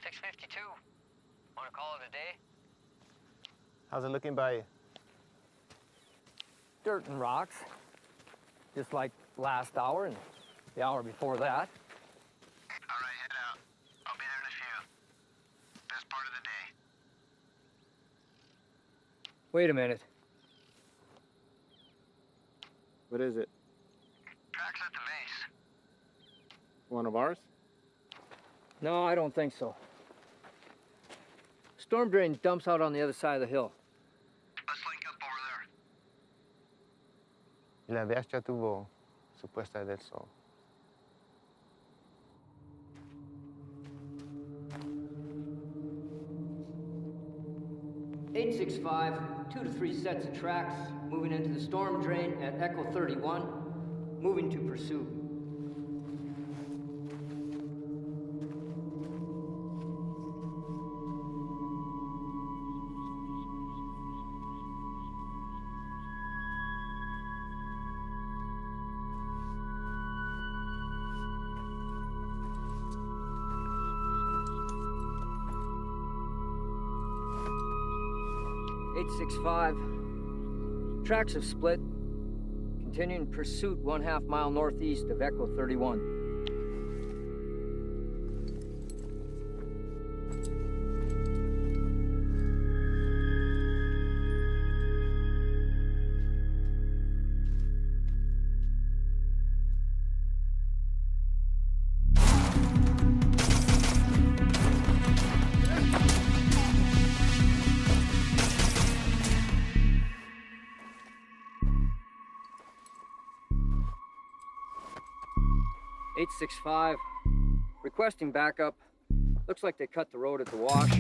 6:52. Want to call it a day? How's it looking by you? Dirt and rocks, just like last hour and the hour before that. All right, head out. I'll be there in a few. Best part of the day. Wait a minute. What is it? Tracks at the base. One of ours? No, I don't think so. Storm drain dumps out on the other side of the hill. Let's link up over there. Y la DH ya tuvo supuesta Deadshot. (865), 2 to 3 sets of tracks, moving into the storm drain at Echo 31, moving to pursuit. (865), tracks have split, continuing pursuit 1/2 mile northeast of Echo 31. (865), requesting backup. Looks like they cut the road at the wash.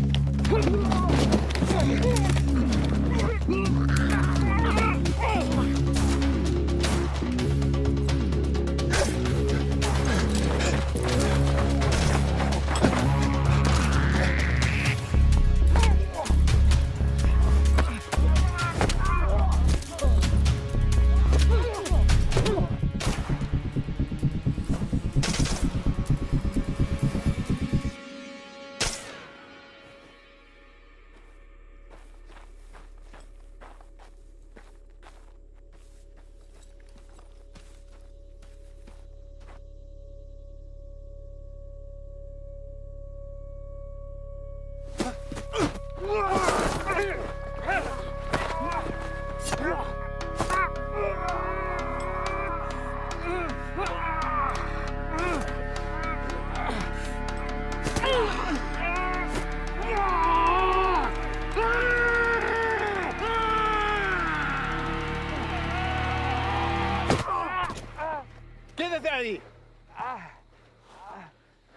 ¡Quédate ahí!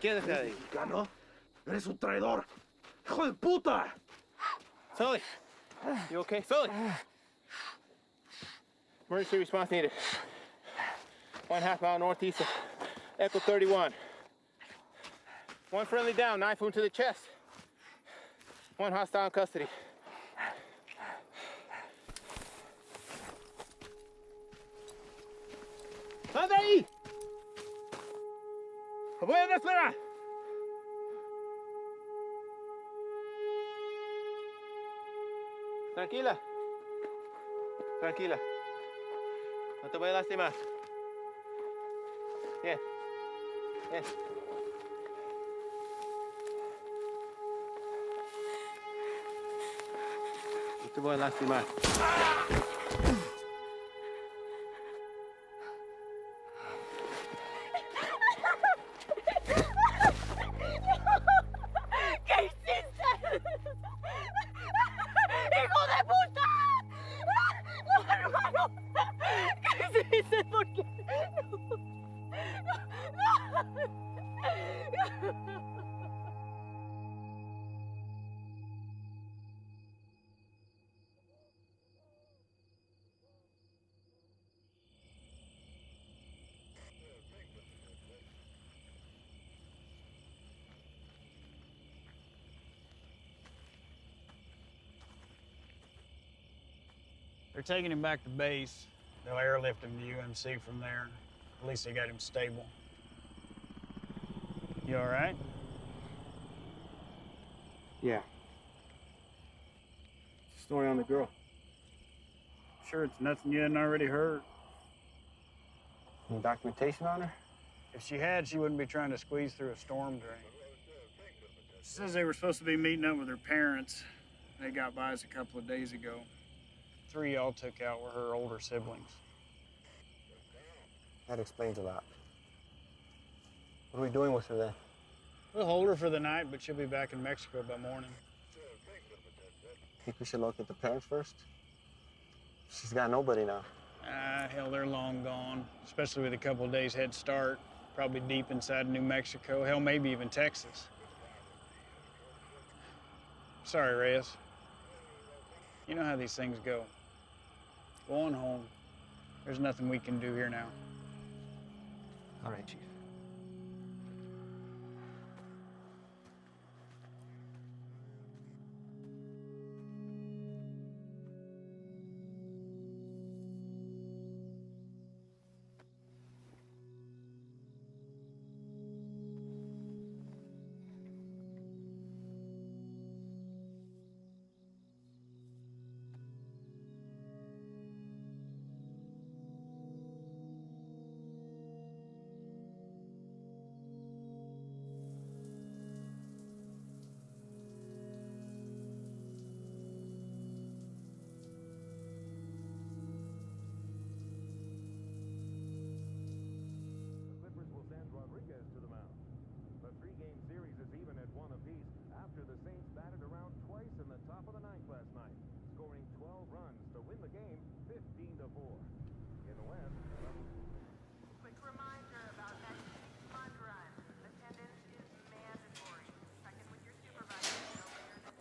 ¡Quédate ahí! ¿Mexicano? ¡Eres un traidor! ¡Hijo de puta! Sully, you okay? Sully! Emergency response needed. 1/2 mile northeast of Echo 31. One friendly down, knife wound to the chest. One hostile in custody. ¡Sal de ahí! ¡Lo voy a desesperar! Tranquila. Tranquila. No te voy a lastimar. Bien. Bien. No te voy a lastimar. ¿Qué hiciste? ¡Hijo de puta! ¡No, hermano! ¿Qué hiciste? ¿Por qué? They're taking him back to base. They'll airlift him to UMC from there. At least they got him stable. You all right? Yeah. Story on the girl. Sure it's nothing you hadn't already heard. Any documentation on her? If she had, she wouldn't be trying to squeeze through a storm drain. She says they were supposed to be meeting up with her parents. They got by us a couple of days ago. 3 y'all took out were her older siblings. That explains a lot. What are we doing with her then? We'll hold her for the night, but she'll be back in Mexico by morning. Think we should locate the parents first? She's got nobody now. Hell, they're long gone, especially with a couple of days head start. Probably deep inside New Mexico, hell, maybe even Texas. Sorry, Reyes. You know how these things go. Go on home. There's nothing we can do here now. All right, Chief.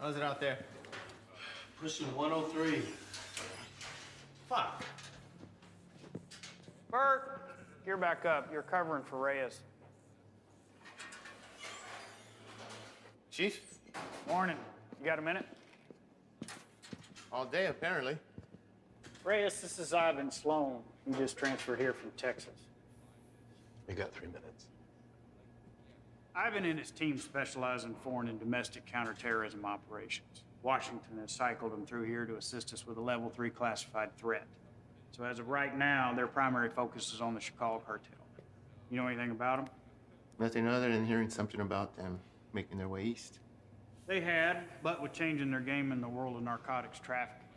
How's it out there? Pushing 103. Fuck. Bert, gear back up. You're covering for Reyes. Chief? Morning. You got a minute? All day, apparently. Reyes, this is Ivan Sloan. He just transferred here from Texas. You got 3 minutes. Ivan and his team specialize in foreign and domestic counterterrorism operations. Washington has cycled them through here to assist us with a level 3 classified threat. So as of right now, their primary focus is on the Chicago cartel. You know anything about them? Nothing other than hearing something about them making their way east. They had, but with changing their game in the world of narcotics trafficking,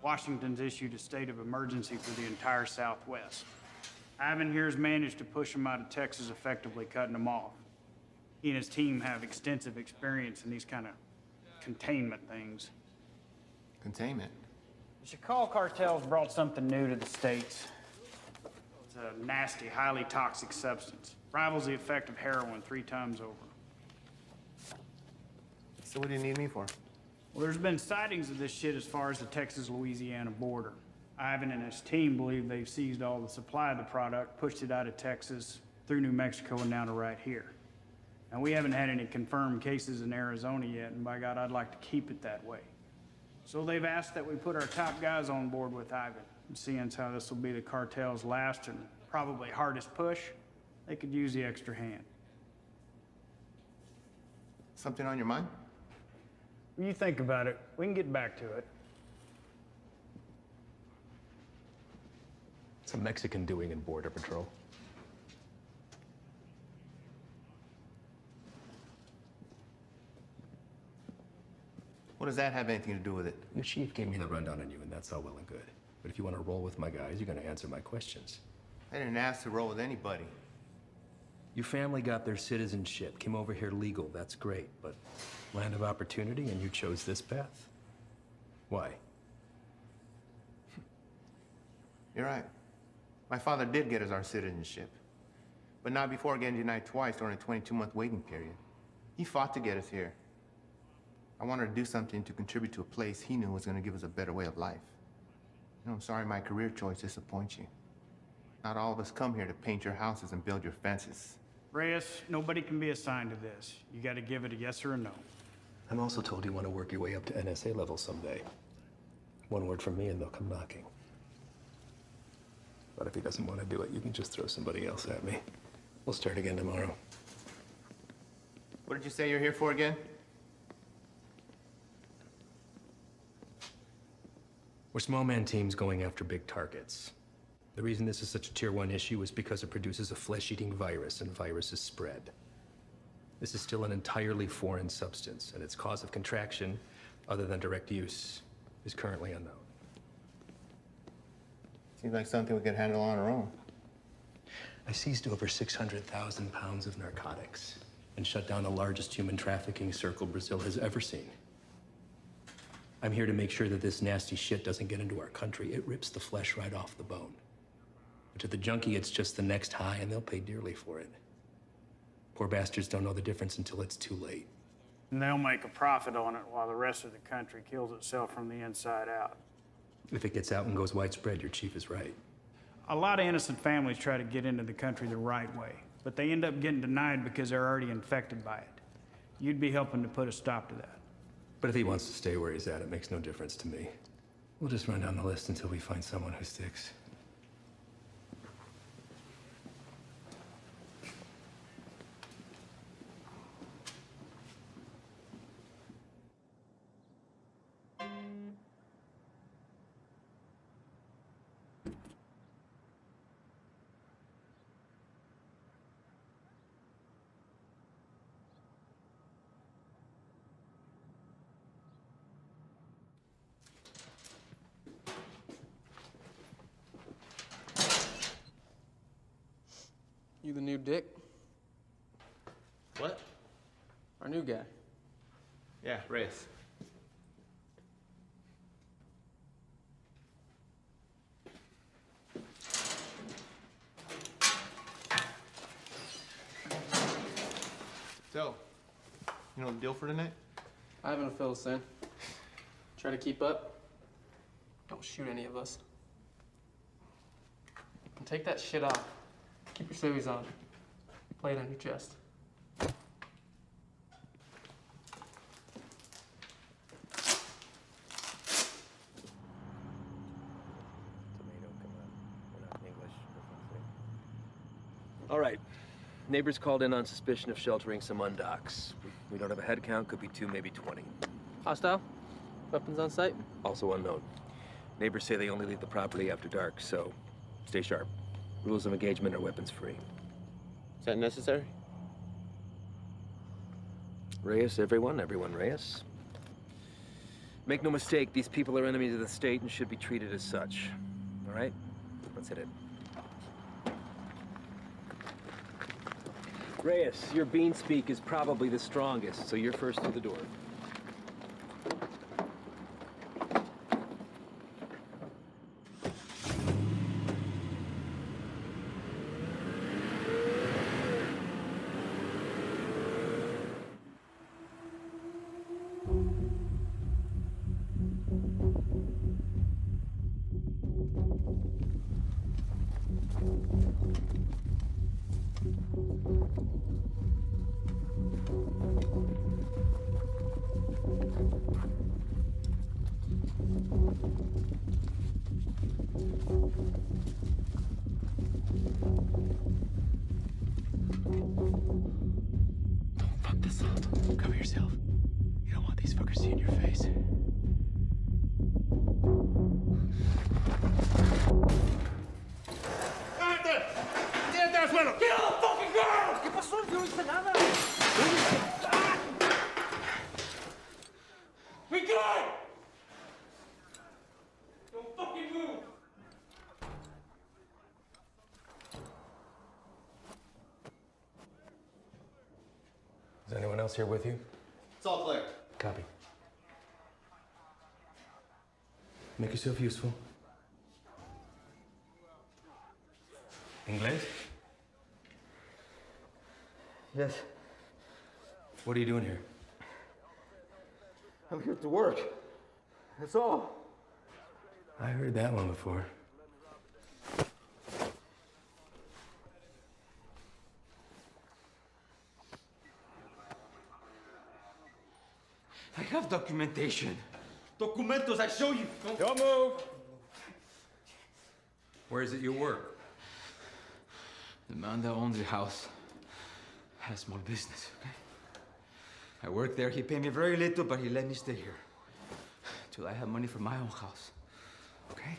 Washington's issued a state of emergency for the entire Southwest. Ivan here has managed to push them out of Texas, effectively cutting them off. He and his team have extensive experience in these kind of containment things. Containment? The Chicago cartel's brought something new to the States. It's a nasty, highly toxic substance. Rivals the effect of heroin 3 times over. So what do you need me for? Well, there's been sightings of this shit as far as the Texas-Louisiana border. Ivan and his team believe they've seized all the supply of the product, pushed it out of Texas, through New Mexico, and now to right here. And we haven't had any confirmed cases in Arizona yet, and by God, I'd like to keep it that way. So they've asked that we put our top guys on board with Ivan. And seeing as how this will be the cartel's last and probably hardest push, they could use the extra hand. Something on your mind? When you think about it, we can get back to it. It's a Mexican doing in Border Patrol. What does that have anything to do with it? Your chief gave me the rundown on you, and that's all well and good. But if you want to roll with my guys, you're going to answer my questions. I didn't ask to roll with anybody. Your family got their citizenship, came over here legal, that's great, but land of opportunity, and you chose this path? Why? You're right. My father did get us our citizenship, but not before getting denied twice during a 22-month waiting period. He fought to get us here. I wanted to do something to contribute to a place he knew was going to give us a better way of life. You know, I'm sorry my career choice disappoints you. Not all of us come here to paint your houses and build your fences. Reyes, nobody can be assigned to this. You got to give it a yes or a no. I'm also told you want to work your way up to NSA level someday. One word from me and they'll come knocking. But if he doesn't want to do it, you can just throw somebody else at me. We'll start again tomorrow. What did you say you're here for again? We're small man teams going after big targets. The reason this is such a tier 1 issue is because it produces a flesh-eating virus, and viruses spread. This is still an entirely foreign substance, and its cause of contraction, other than direct use, is currently unknown. Seems like something we could handle on our own. I seized over 600,000 pounds of narcotics and shut down the largest human trafficking circle Brazil has ever seen. I'm here to make sure that this nasty shit doesn't get into our country. It rips the flesh right off the bone. But to the junkie, it's just the next high, and they'll pay dearly for it. Poor bastards don't know the difference until it's too late. And they'll make a profit on it while the rest of the country kills itself from the inside out. If it gets out and goes widespread, your chief is right. A lot of innocent families try to get into the country the right way, but they end up getting denied because they're already infected by it. You'd be helping to put a stop to that. But if he wants to stay where he's at, it makes no difference to me. We'll just run down the list until we find someone who sticks. You the new Dick? What? Our new guy. Yeah, Reyes. So, you know the deal for tonight? I haven't fill us in. Try to keep up. Don't shoot any of us. And take that shit off. Keep your civvies on. Play it on your chest. Tomato, come on. We're not English. All right. Neighbors called in on suspicion of sheltering some undocks. We don't have a head count, could be 2, maybe 20. Hostile? Weapons on site? Also unknown. Neighbors say they only leave the property after dark, so stay sharp. Rules of engagement are weapons free. Is that necessary? Reyes, everyone Reyes. Make no mistake, these people are enemies of the state and should be treated as such. All right? Let's hit it. Reyes, your bean speak is probably the strongest, so you're first through the door. Cover yourself. You don't want these fuckers seeing your face. ¡Get on the fucking ground! ¿Qué pasó? Yo no hice nada. We good! Don't fucking move! Is anyone else here with you? It's all clear. Copy. Make yourself useful. Inglés? Yes, What are you doing here? I'm here to work. That's all. I heard that one before. I have documentation. Documentos, I show you. Don't move! Where is it you work? The man that owns the house has small business, okay? I work there. He paid me very little, but he let me stay here till I have money for my own house. okay?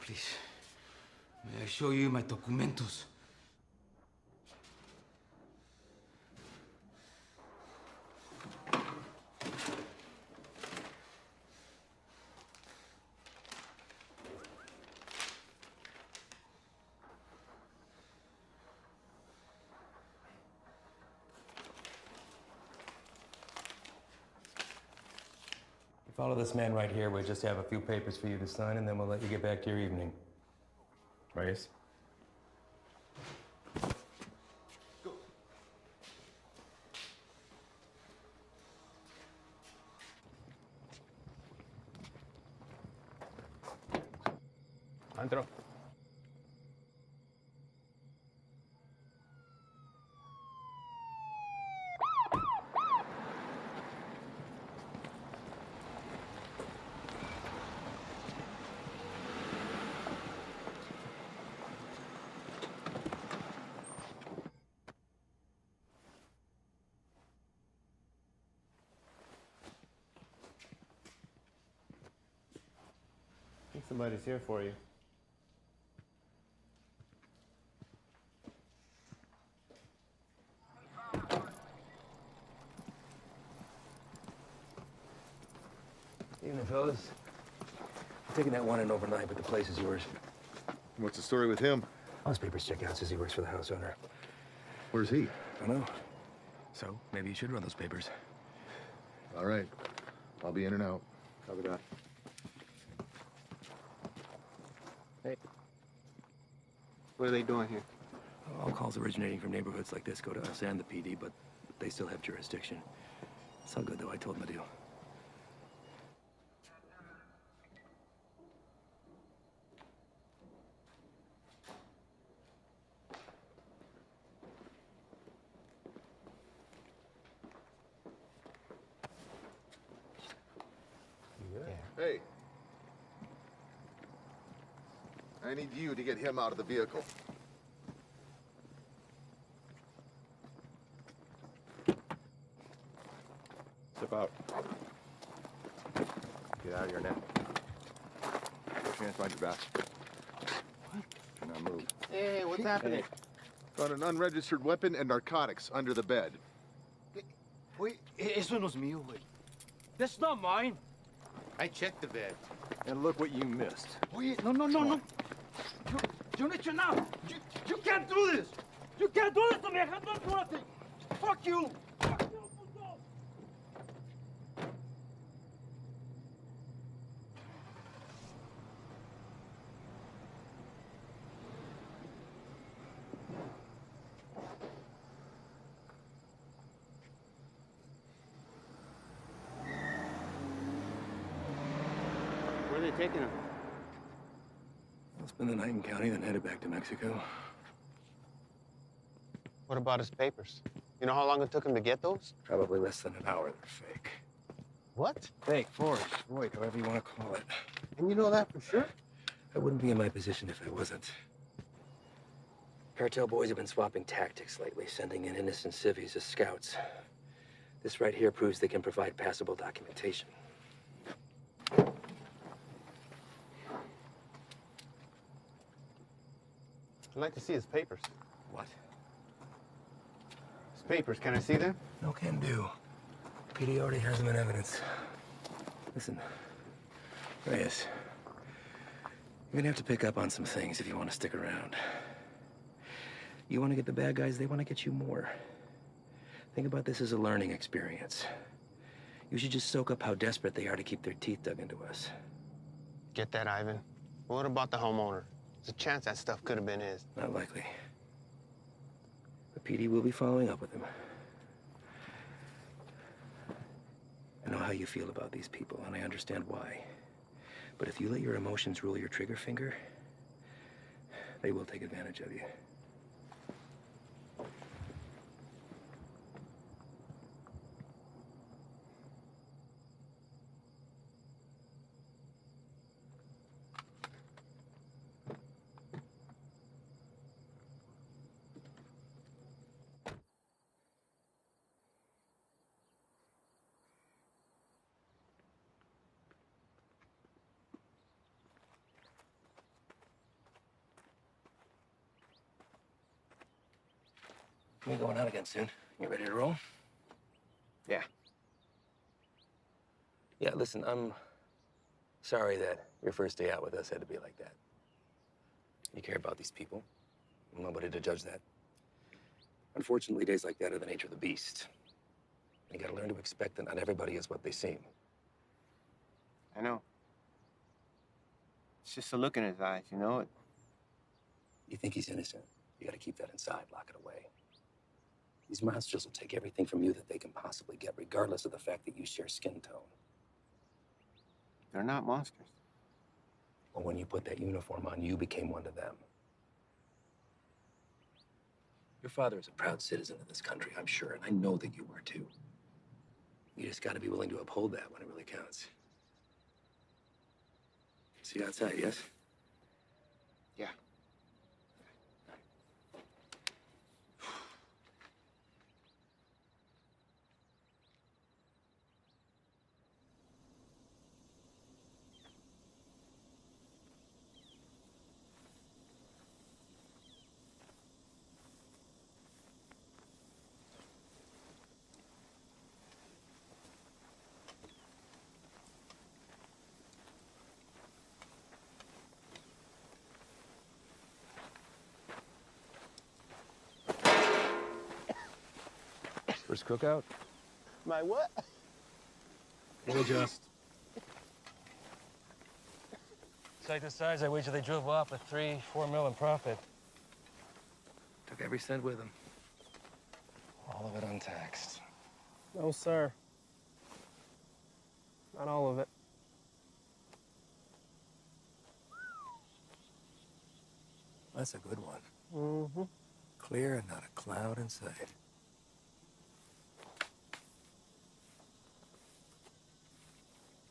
Please, may I show you my documentos? Follow this man right here. We just have a few papers for you to sign, and then we'll let you get back to your evening. Reyes? Go. Andro. I think somebody's here for you. Evening, fellas. I'm taking that one in overnight, but the place is yours. What's the story with him? All his papers check out. Says he works for the house owner. Where's he? I don't know. So, maybe you should run those papers. All right. I'll be in and out. Copy that. Hey. What are they doing here? All calls originating from neighborhoods like this go to us and the PD, but they still have jurisdiction. It's all good, though. I told them the deal. Hey. I need you to get him out of the vehicle. Step out. Get out of here now. Put your hands behind your back. What? Do not move. Hey, what's happening? Found an unregistered weapon and narcotics under the bed. Wait, eso no es mío, güey. That's not mine. I checked the bed. And look what you missed. Wait, no. You need to know. You can't do this. You can't do this to me. I have not do nothing. Fuck you. Fuck you, puto. Where are they taking him? I'll spend the night in county, then headed back to Mexico. What about his papers? You know how long it took him to get those? Probably less than an hour. They're fake. What? Fake, forged, void, however you want to call it. And you know that for sure? I wouldn't be in my position if I wasn't. Cartel boys have been swapping tactics lately, sending in innocent civvies as scouts. This right here proves they can provide passable documentation. I'd like to see his papers. What? His papers, can I see them? No can do. PD already has them in evidence. Listen, Reyes, you're gonna have to pick up on some things if you want to stick around. You want to get the bad guys, they want to get you more. Think about this as a learning experience. You should just soak up how desperate they are to keep their teeth dug into us. Get that, Ivan. What about the homeowner? There's a chance that stuff could have been his. Not likely. The PD will be following up with him. I know how you feel about these people, and I understand why. But if you let your emotions rule your trigger finger, they will take advantage of you. We're going out again soon. You ready to roll? Yeah. Yeah, listen, I'm sorry that your first day out with us had to be like that. You care about these people. I'm nobody to judge that. Unfortunately, days like that are the nature of the beast. You gotta learn to expect that not everybody is what they seem. I know. It's just a look in his eyes, you know? You think he's innocent. You gotta keep that inside, lock it away. These monsters will take everything from you that they can possibly get, regardless of the fact that you share skin tone. They're not monsters. Well, when you put that uniform on, you became one of them. Your father is a proud citizen of this country, I'm sure, and I know that you were too. You just gotta be willing to uphold that when it really counts. See you outside, yes? Yeah. First cookout? My what? We'll adjust. Like the size, I wager they drove off with 3-4 mil in profit. Took every cent with them. All of it untaxed. No, sir. Not all of it. That's a good one. Mm-hmm. Clear and not a cloud in sight.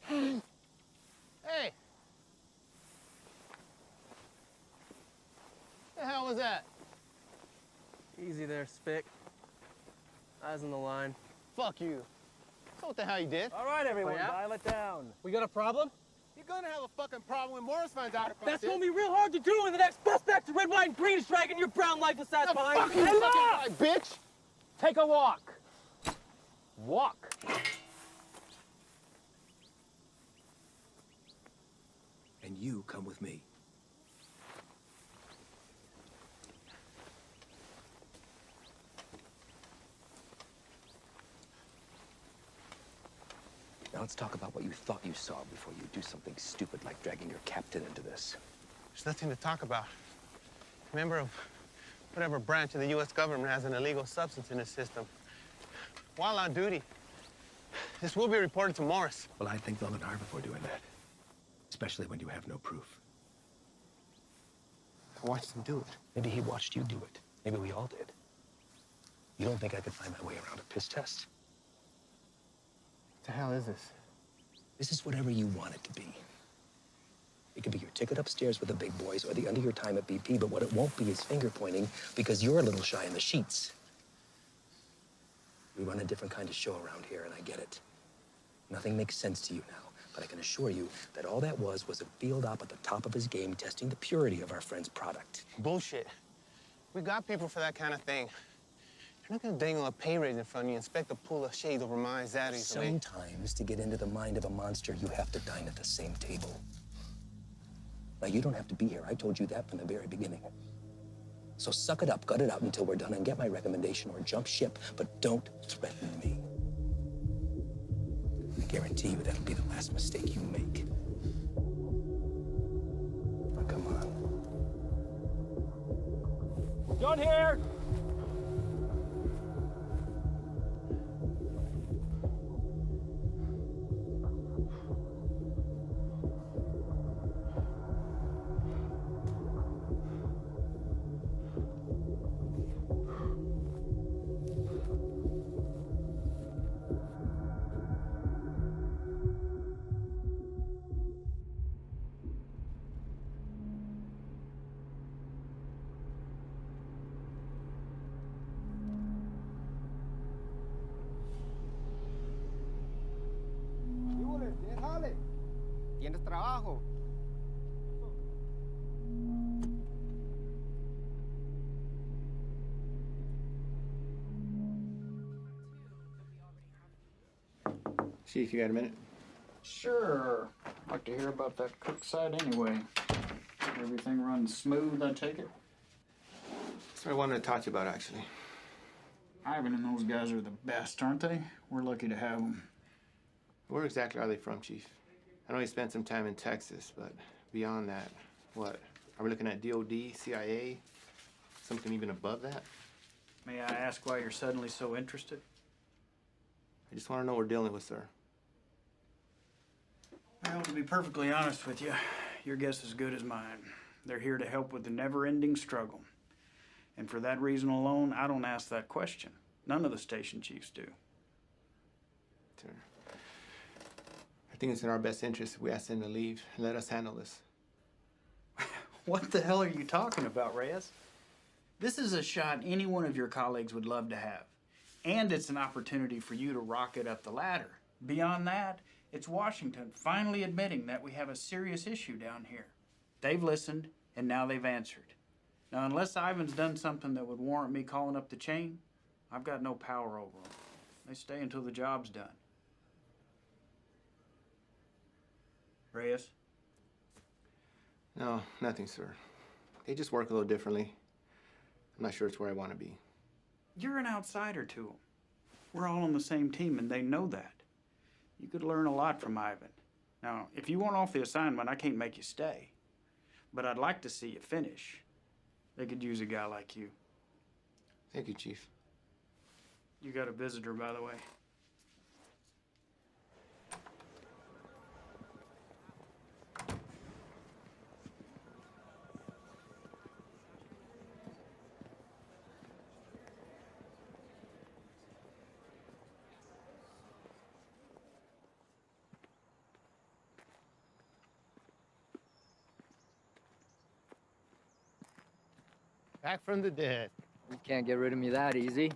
Hey! The hell was that? Easy there, Spick. Eyes on the line. Fuck you. So what the hell you did? All right, everyone, Oh, yeah? dial it down. We got a problem? You're gonna have a fucking problem when Morris finds out about That's this. gonna be real hard to do when the next bus back to red, white, and green is dragging your brown lifeless ass The behind. fuck you fucking guy, bitch! Take a walk. Walk. And you come with me. Now let's talk about what you thought you saw before you do something stupid like dragging your captain into this. There's nothing to talk about. Member of whatever branch of the U.S. government has an illegal substance in its system. While on duty, this will be reported to Morris. Well, I think long and hard before doing that. Especially when you have no proof. I watched him do it. Maybe he watched you do it. Maybe we all did. You don't think I could find my way around a piss test? What the hell is this? This is whatever you want it to be. It could be your ticket upstairs with the big boys or the end of your time at BP, but what it won't be is finger pointing because you're a little shy in the sheets. We run a different kind of show around here, and I get it. Nothing makes sense to you now, but I can assure you that all that was a field op at the top of his game testing the purity of our friend's product. Bullshit. We got people for that kind of thing. You're not gonna dangle a pay raise in front of you and expect to pull a shade over my eyes that easily. Sometimes, to get into the mind of a monster, you have to dine at the same table. Now, you don't have to be here. I told you that from the very beginning. So suck it up, gut it out until we're done and get my recommendation or jump ship, but don't threaten me. I guarantee you that'll be the last mistake you make. Now, come on. John here! ¿Tienes trabajo? Chief, you got a minute? Sure. I'd like to hear about that cook site anyway. Everything runs smooth, I take it? That's what I wanted to talk to you about, actually. Ivan and those guys are the best, aren't they? We're lucky to have them. Where exactly are they from, Chief? I know he spent some time in Texas, but beyond that, what? Are we looking at DOD, CIA, something even above that? May I ask why you're suddenly so interested? I just want to know what we're dealing with, sir. Well, to be perfectly honest with you, your guess is as good as mine. They're here to help with the never-ending struggle. And for that reason alone, I don't ask that question. None of the station chiefs do. Sir, I think it's in our best interest if we ask them to leave and let us handle this. What the hell are you talking about, Reyes? This is a shot any one of your colleagues would love to have. And it's an opportunity for you to rocket up the ladder. Beyond that, it's Washington finally admitting that we have a serious issue down here. They've listened, and now they've answered. Now, unless Ivan's done something that would warrant me calling up the chain, I've got no power over them. They stay until the job's done. Reyes? No, nothing, sir. They just work a little differently. I'm not sure it's where I want to be. You're an outsider to them. We're all on the same team, and they know that. You could learn a lot from Ivan. Now, if you want off the assignment, I can't make you stay. But I'd like to see you finish. They could use a guy like you. Thank you, Chief. You got a visitor, by the way. Back from the dead. You can't get rid of me that easy.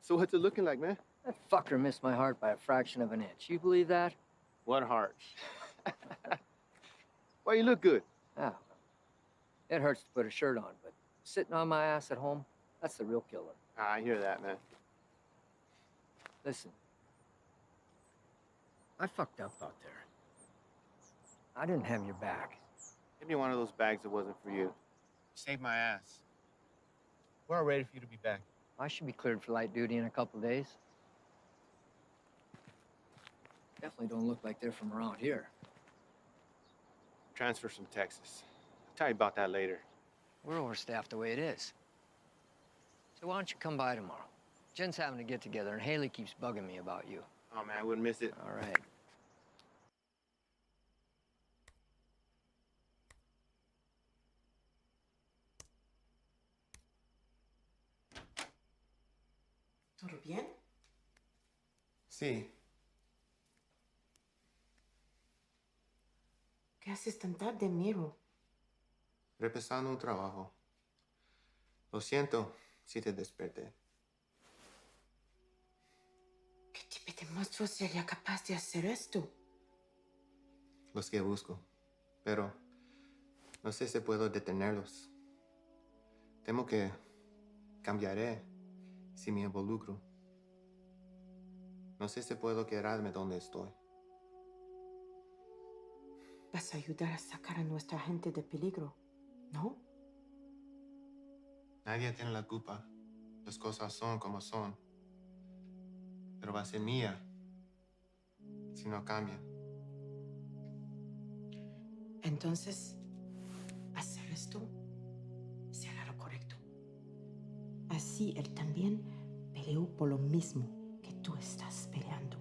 So what's it looking like, man? That fucker missed my heart by a fraction of an inch. You believe that? What heart? Why, you look good. Ah, it hurts to put a shirt on, but sitting on my ass at home, that's the real killer. I hear that, man. Listen, I fucked up out there. I didn't have your back. Give me one of those bags that wasn't for you. Saved my ass. We're all ready for you to be back. I should be cleared for light duty in a couple days. Definitely don't look like they're from around here. Transfer from Texas. I'll tell you about that later. We're overstaffed the way it is. So why don't you come by tomorrow? Jen's having a get-together, and Haley keeps bugging me about you. Oh, man, I wouldn't miss it. All right. ¿Todo bien? Sí. ¿Qué haces tan tarde, Miro? Repasando un trabajo. Lo siento si te desperté. ¿Qué tipo de monstruo sería capaz de hacer esto? Los que busco. Pero no sé si puedo detenerlos. Temo que cambiaré si me involucro. No sé si puedo quedarme donde estoy. Vas a ayudar a sacar a nuestra gente de peligro, ¿no? Nadie tiene la culpa. Las cosas son como son. Pero va a ser mía si no cambian. Entonces, hacer esto será lo correcto. Así él también peleó por lo mismo que tú estás peleando.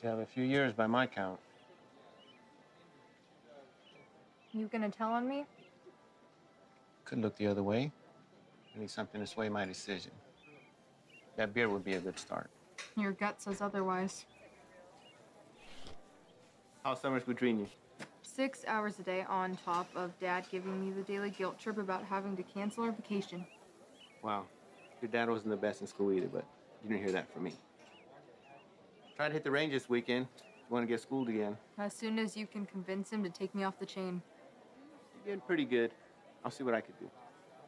Still have a few years by my count. You gonna tell on me? Could look the other way. I need something to sway my decision. That beer would be a good start. Your gut says otherwise. How's summers between you? 6 hours a day on top of Dad giving me the daily guilt trip about having to cancel our vacation. Wow. Your dad wasn't the best in school either, but you didn't hear that from me. Try to hit the range this weekend. You want to get schooled again. As soon as you can convince him to take me off the chain. You're getting pretty good. I'll see what I could do.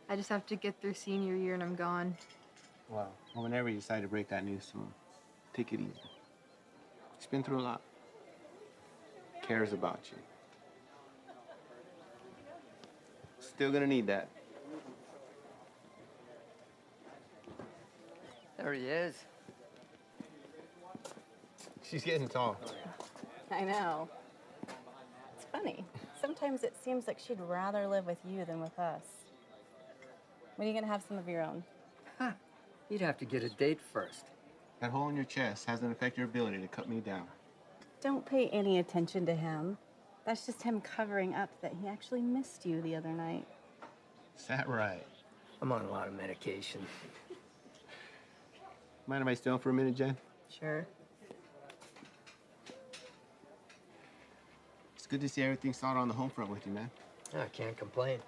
I just have to get through senior year and I'm gone. Well, whenever you decide to break that news to him, take it easy. He's been through a lot. Cares about you. Still gonna need that. There he is. She's getting tall. I know. It's funny. Sometimes it seems like she'd rather live with you than with us. When are you gonna have some of your own? Huh. You'd have to get a date first. That hole in your chest hasn't affected your ability to cut me down. Don't pay any attention to him. That's just him covering up that he actually missed you the other night. Is that right? I'm on a lot of medication. Mind if I stay on for a minute, Jen? Sure. It's good to see everything solid on the home front with you, man. I can't complain.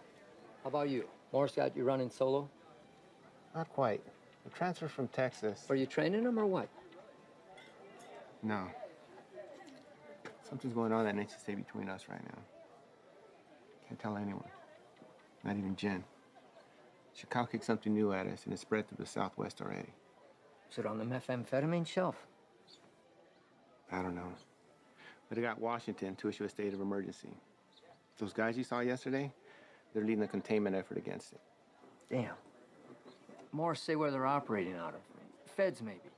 How about you? Morris got you running solo? Not quite. The transfer from Texas. Are you training him or what? No. Something's going on that needs to stay between us right now. Can't tell anyone. Not even Jen. Chicago kicked something new at us, and it spread through the Southwest already. Is it on the methamphetamine shelf? I don't know. But it got Washington to issue a state of emergency. Those guys you saw yesterday, they're leading a containment effort against it. Damn. Morris say where they're operating out of. Feds, maybe.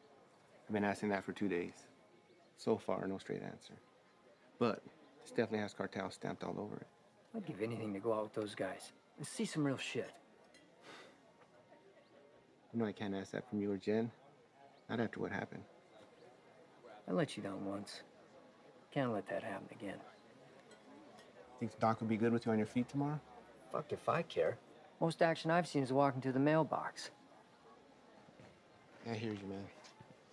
I've been asking that for 2 days. So far, no straight answer. But this definitely has cartel stamped all over it. I'd give anything to go out with those guys and see some real shit. You know I can't ask that from you or Jen. Not after what happened. I let you down once. Can't let that happen again. Think Doc would be good with you on your feet tomorrow? Fuck if I care. Most action I've seen is walking to the mailbox. I hear you, man.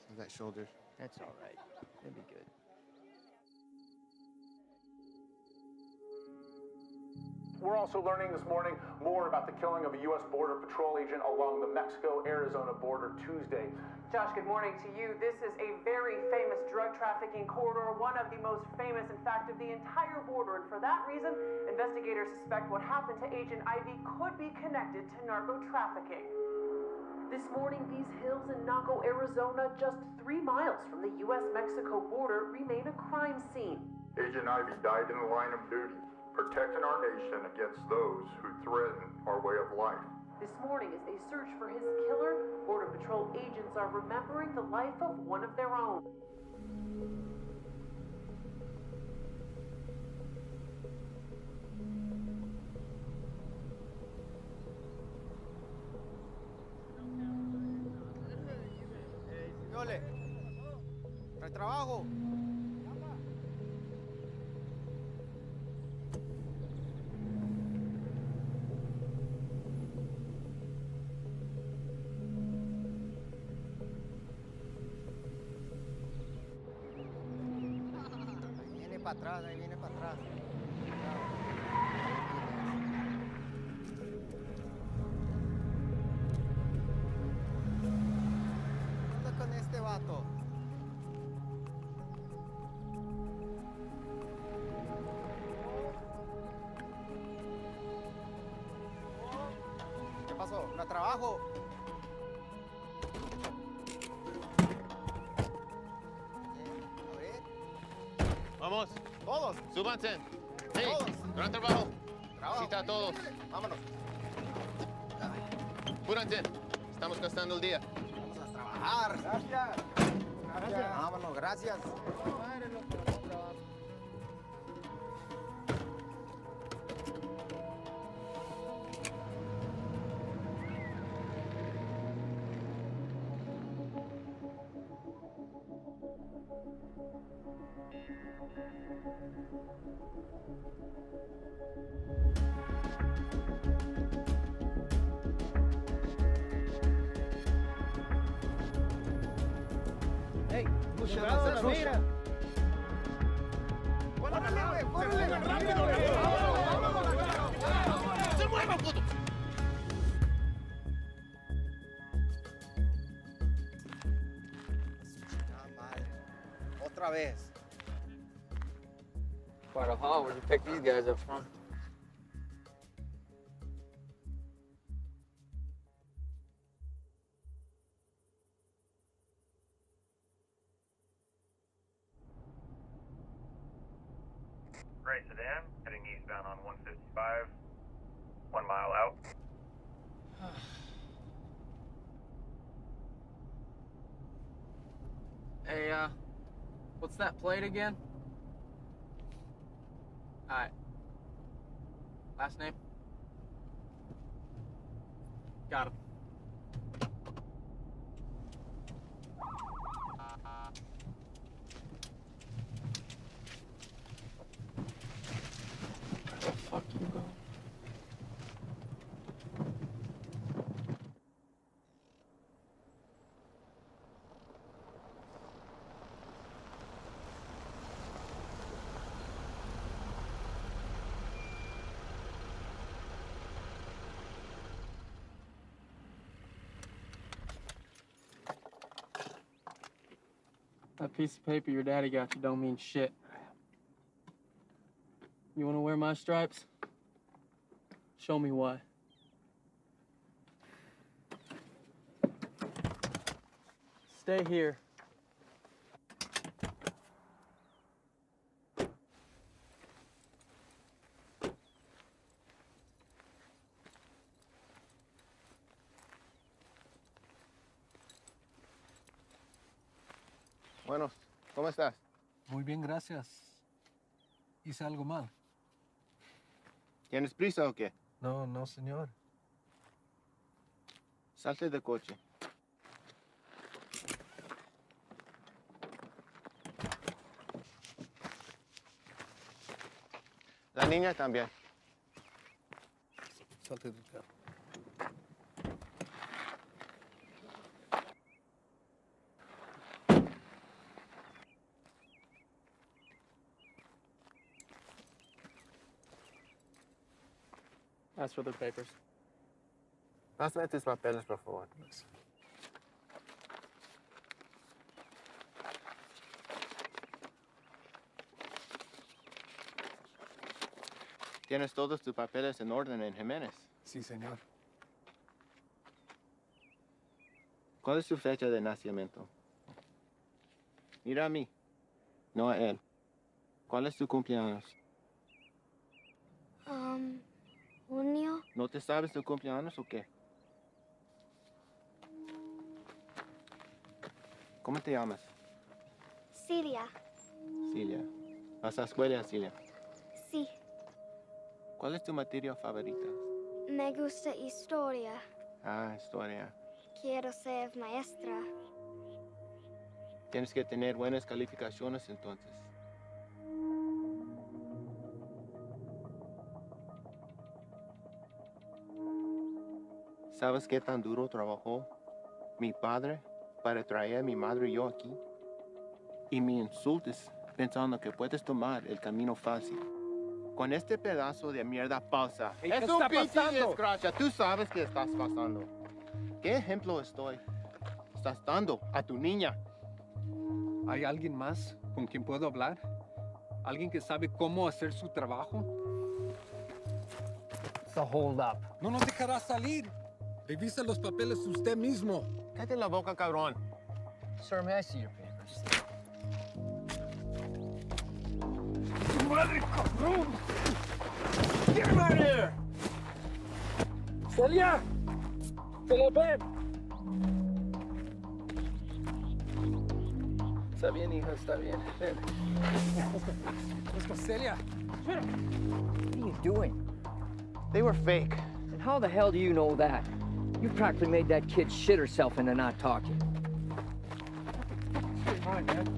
How's that shoulder? That's all right. It'll be good. We're also learning this morning more about the killing of a U.S. Border Patrol agent along the Mexico-Arizona border Tuesday. Josh, good morning to you. This is a very famous drug trafficking corridor, one of the most famous, in fact, of the entire border. And for that reason, investigators suspect what happened to Agent Ivy could be connected to narco-trafficking. This morning, these hills in Naco, Arizona, just 3 miles from the U.S.-Mexico border, remain a crime scene. Agent Ivy died in the line of duty, protecting our nation against those who threaten our way of life. This morning, as they search for his killer, Border Patrol agents are remembering the life of one of their own. Señores, al trabajo. Para atrás, ahí viene para atrás. ¿Qué onda con este vato? ¿Qué pasó? ¿No trabajo? Vamos. Todos. Súbanse. Hey, Todos. gran trabajo. Trabajo. Cita a todos. Vámonos. Apúrense. Estamos gastando el día. Vamos a trabajar. Gracias. Gracias. Vámonos, gracias. ¡Se muevan, puto! Otra vez. Quite a haul. Where'd you pick these guys up from? Gray sedan, heading eastbound on 155, 1 mile out. Hey, what's that plate again? Alright. Last name? Got him. Fuck you, bro. That piece of paper your daddy got you don't mean shit. You wanna wear my stripes? Show me why. Stay here. Bueno, ¿cómo estás? Muy bien, gracias. ¿Hice algo mal? ¿Tienes prisa o qué? No, no, señor. Salte del coche. La niña también. Salte del carro. Ask for their papers. Pásame tus papeles, por favor. ¿Tienes todos tus papeles en orden en Jiménez? Sí, señor. ¿Cuál es su fecha de nacimiento? Mira a mí, no a él. ¿Cuál es tu cumpleaños? Junio. ¿No te sabes tu cumpleaños o qué? ¿Cómo te llamas? Siria. Cilia. ¿Vas a la escuela, Cilia? Sí. ¿Cuál es tu materia favorita? Me gusta historia. Ah, historia. Quiero ser maestra. Tienes que tener buenas calificaciones entonces. ¿Sabes qué tan duro trabajó mi padre para traer a mi madre y yo aquí? Y me insultes pensando que puedes tomar el camino fácil. Con este pedazo de mierda falsa. Hey, ¿qué es está un pinche pasando? desgracia. Tú sabes qué estás pasando. ¿Qué ejemplo estás dando a tu niña? ¿Hay alguien más con quien puedo hablar? ¿Alguien que sabe cómo hacer su trabajo? It's a hold up. No nos dejará salir. Revisa los papeles usted mismo. Cállate la boca, cabrón. Sir, may I see your papers? ¡Madre, cabrón! ¡Get him out of here! ¡Celia! ¡Celia, ven! Está bien, hija, está bien. Ven. Let's go, Celia. What are you doing? They were fake. And how the hell do you know that? You practically made that kid shit herself into not talking. Come on, man.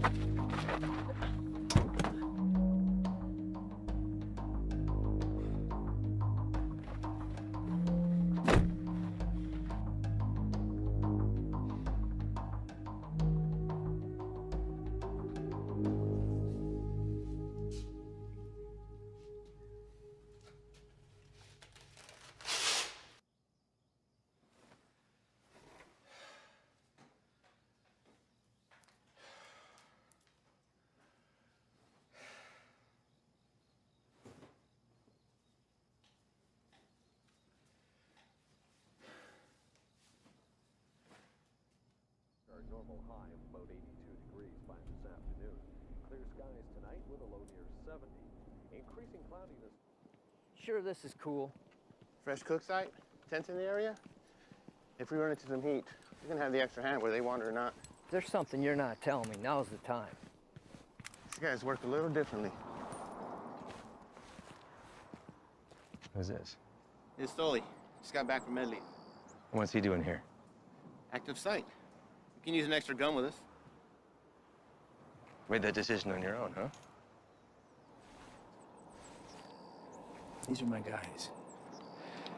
normal high of about 82 degrees by this afternoon. Clear skies tonight with a low near 70. Increasing cloudiness. Sure, this is cool. Fresh cook site? Tents in the area? If we run into some heat, you're gonna have the extra hand whether they want it or not. There's something you're not telling me. Now's the time. These guys work a little differently. Who's this? It's Stoli. Just got back from Medley. What's he doing here? Active site. You can use an extra gun with us. Made that decision on your own, huh? These are my guys.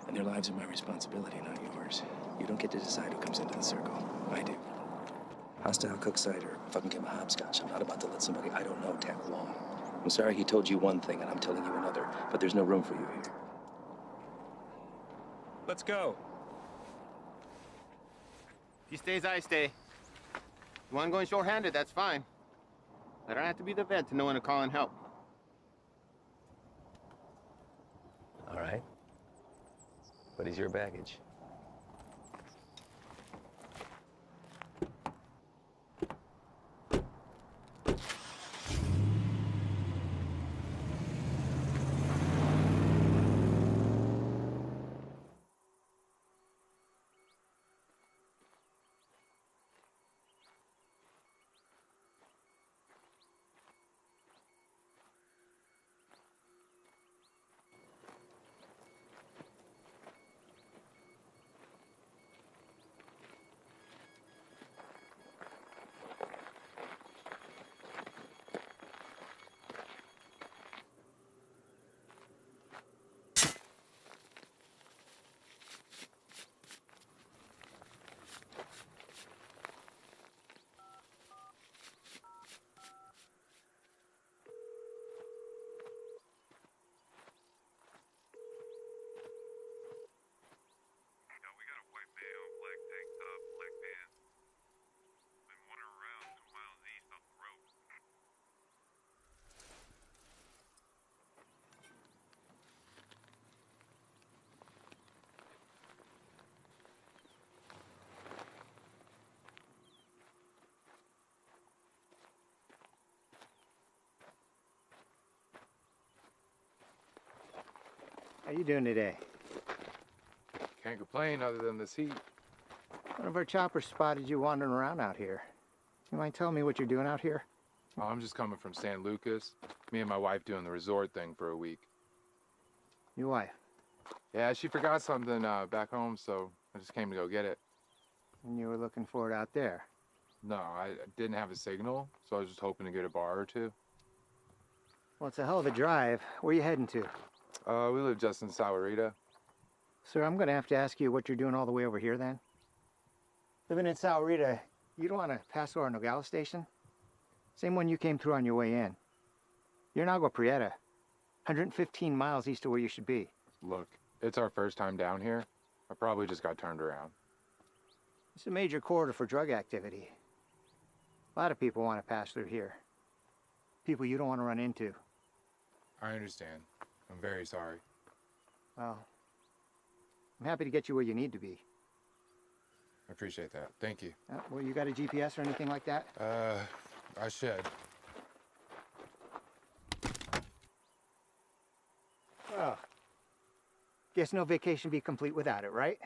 And their lives are my responsibility, not yours. You don't get to decide who comes into the circle. I do. Hostile cook site or fucking give a hopscotch. I'm not about to let somebody I don't know tag along. I'm sorry he told you one thing and I'm telling you another, but there's no room for you here. Let's go. If he stays, I stay. You want going short-handed, that's fine. I don't have to be the vet to know when to call and help. All right. But he's your baggage. How you doing today? Can't complain other than this heat. One of our choppers spotted you wandering around out here. You mind telling me what you're doing out here? Oh, I'm just coming from San Lucas. Me and my wife doing the resort thing for a week. Your wife? Yeah, she forgot something back home, so I just came to go get it. And you were looking for it out there? No, I didn't have a signal, so I was just hoping to get a bar or two. Well, it's a hell of a drive. Where are you heading to? We live just in Sahuarita. Sir, I'm going to have to ask you what you're doing all the way over here then. Living in Sahuarita, you don't want to pass over Nogales Station? Same one you came through on your way in. You're in Agua Prieta, 115 miles east of where you should be. Look, it's our first time down here. I probably just got turned around. It's a major corridor for drug activity. A lot of people want to pass through here. People you don't want to run into. I understand. I'm very sorry. Well, I'm happy to get you where you need to be. I appreciate that. Thank you. Well, you got a GPS or anything like that? I should. Well, guess no vacation be complete without it, right?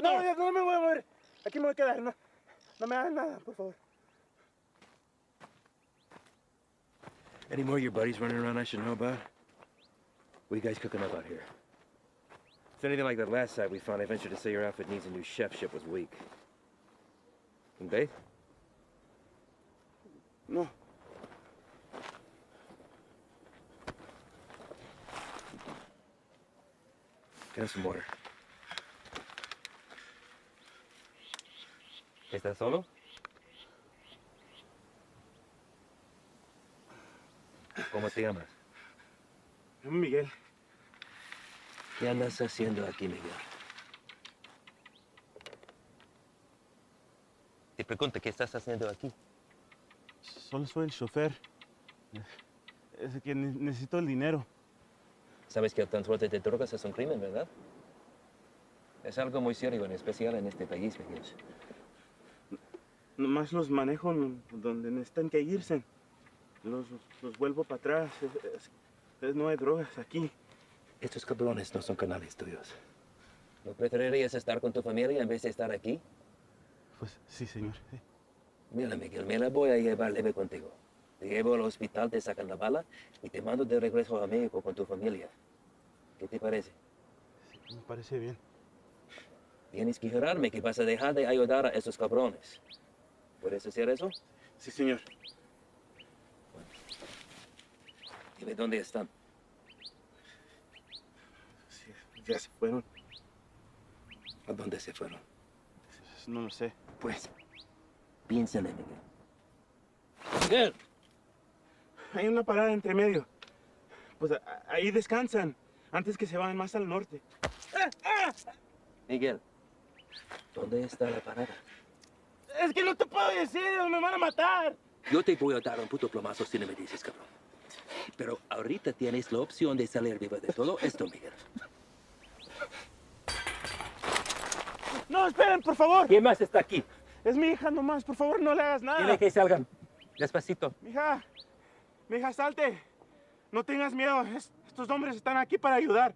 No, no me voy a mover. Aquí me voy a quedar. No, no me hagan nada, por favor. Any more of your buddies running around I should know about? What are you guys cooking up out here? If it's anything like that last site we found, I venture to say your outfit needs a new chef. Ship was weak. And Bait? No. Get us some water. ¿Estás solo? ¿Cómo te llamas? Miguel. ¿Qué andas haciendo aquí, Miguel? Te pregunto, ¿qué estás haciendo aquí? Solo soy el chofer. Es que necesito el dinero. Sabes que el transporte de drogas es un crimen, ¿verdad? Es algo muy serio, en especial en este país, Miguel. Nomás los manejo donde necesitan que irse. Los vuelvo para atrás. No hay drogas aquí. Estos cabrones no son canales tuyos. ¿No preferirías estar con tu familia en vez de estar aquí? Pues sí, señor. Sí. Mira, Miguel, me la voy a llevar leve contigo. Te llevo al hospital, te sacan la bala y te mando de regreso a México con tu familia. ¿Qué te parece? Sí, me parece bien. Tienes que jurarme que vas a dejar de ayudar a esos cabrones. ¿Puedes hacer eso? Sí, señor. Dime dónde están. Sí, ya se fueron. ¿A dónde se fueron? No lo sé. Pues, piénsale, Miguel. ¡Miguel! Hay una parada entre medio. Pues ahí descansan, antes que se vayan más al norte. Miguel, ¿dónde está la parada? Es que no te puedo decir, me van a matar. Yo te voy a dar un puto plomazo si no me dices, cabrón. Pero ahorita tienes la opción de salir vivo de todo esto, Miguel. No, esperen, por favor. ¿Quién más está aquí? Es mi hija nomás, por favor, no le hagas nada. Dile que salgan. Despacito. Mija, salte. No tengas miedo, estos hombres están aquí para ayudar.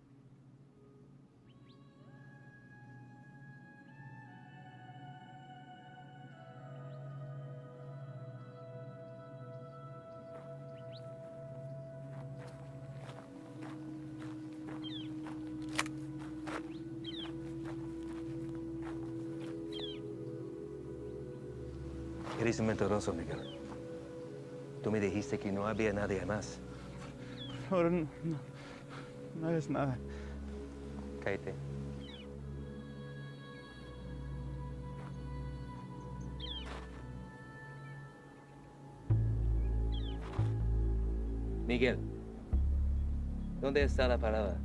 Eres un mentiroso, Miguel. Tú me dijiste que no había nadie más. Ahora no hagas nada. Cállate. Miguel, ¿dónde está la parada?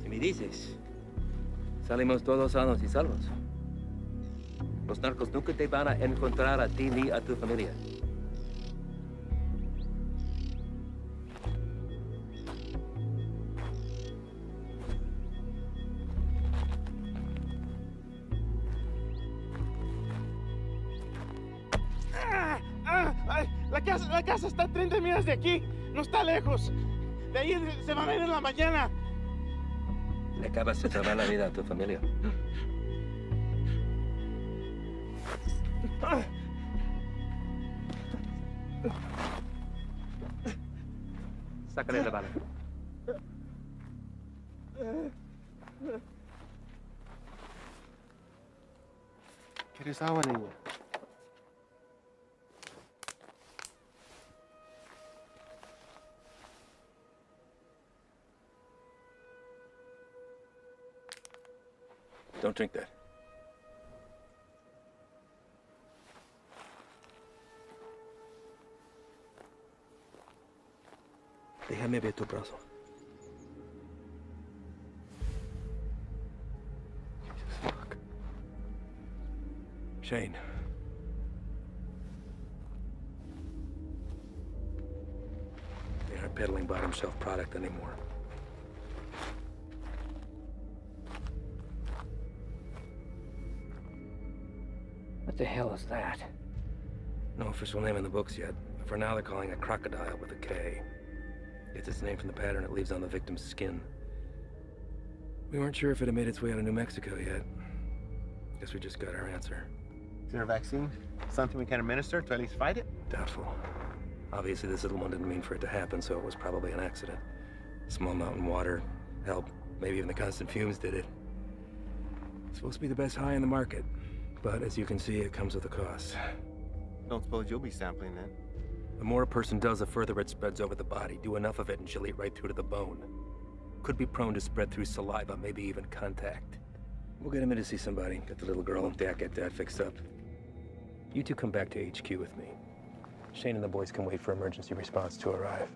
Si me dices, salimos todos sanos y salvos. Los narcos nunca te van a encontrar a ti ni a tu familia. La casa está a 30 millas de aquí, no está lejos. De ahí se van a ir en la mañana. Le acabas de salvar la vida a tu familia. Sácale la bala. ¿Quieres agua, niña? Don't drink that. Déjame ver tu brazo. Fuck. Shane. They aren't peddling bottom shelf product anymore. What the hell is that? No official name in the books yet. For now, they're calling it crocodile with a K. Gets its name from the pattern it leaves on the victim's skin. We weren't sure if it had made its way out of New Mexico yet. Guess we just got our answer. Is there a vaccine? Something we can administer to at least fight it? Doubtful. Obviously, this little one didn't mean for it to happen, so it was probably an accident. Small mountain water, help, maybe even the constant fumes did it. It's supposed to be the best high in the market, but as you can see, it comes with a cost. Don't suppose you'll be sampling then? The more a person does, the further it spreads over the body. Do enough of it and she'll eat right through to the bone. Could be prone to spread through saliva, maybe even contact. We'll get him in to see somebody, get the little girl and Dad, get Dad fixed up. You two come back to HQ with me. Shane and the boys can wait for emergency response to arrive.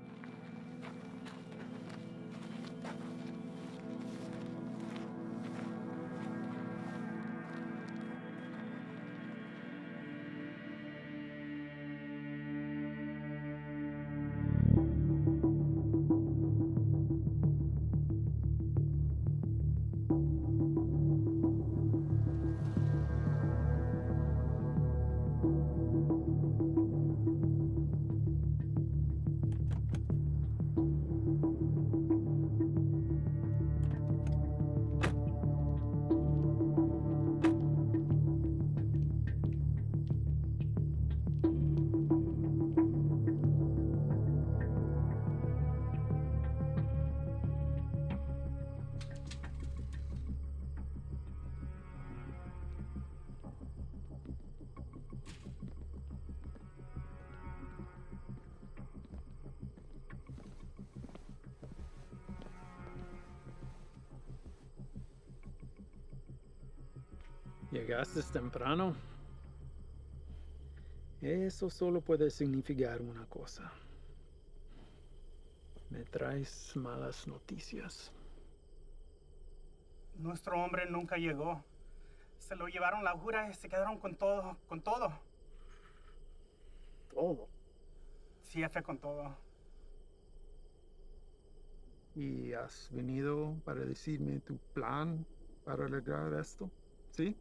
Llegaste temprano. Eso solo puede significar una cosa. Me traes malas noticias. Nuestro hombre nunca llegó. Se lo llevaron la jura y se quedaron con todo, con todo. ¿Todo? Sí, jefe, con todo. ¿Y has venido para decirme tu plan para lograr esto? ¿Sí?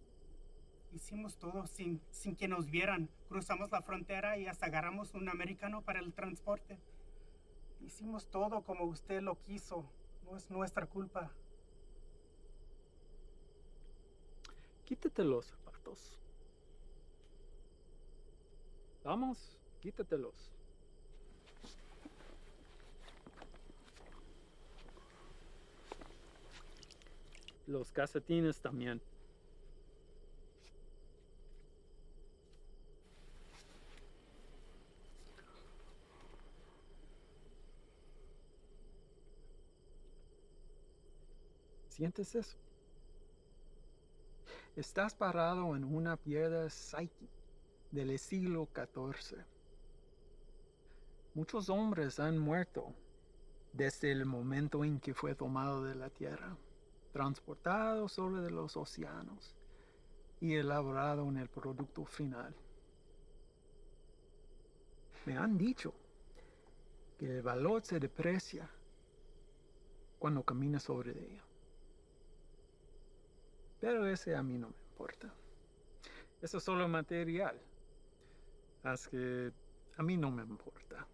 Hicimos todo sin que nos vieran. Cruzamos la frontera y hasta agarramos un americano para el transporte. Hicimos todo como usted lo quiso. No es nuestra culpa. Quítate los zapatos. Vamos, quítatelos. Los calcetines también. ¿Sientes eso? Estás parado en una piedra Psyche del siglo XIV. Muchos hombres han muerto desde el momento en que fue tomado de la tierra, transportado sobre los océanos y elaborado en el producto final. Me han dicho que el valor se deprecia cuando caminas sobre ella. Pero ese a mí no me importa. Eso es solo material. Así que a mí no me importa.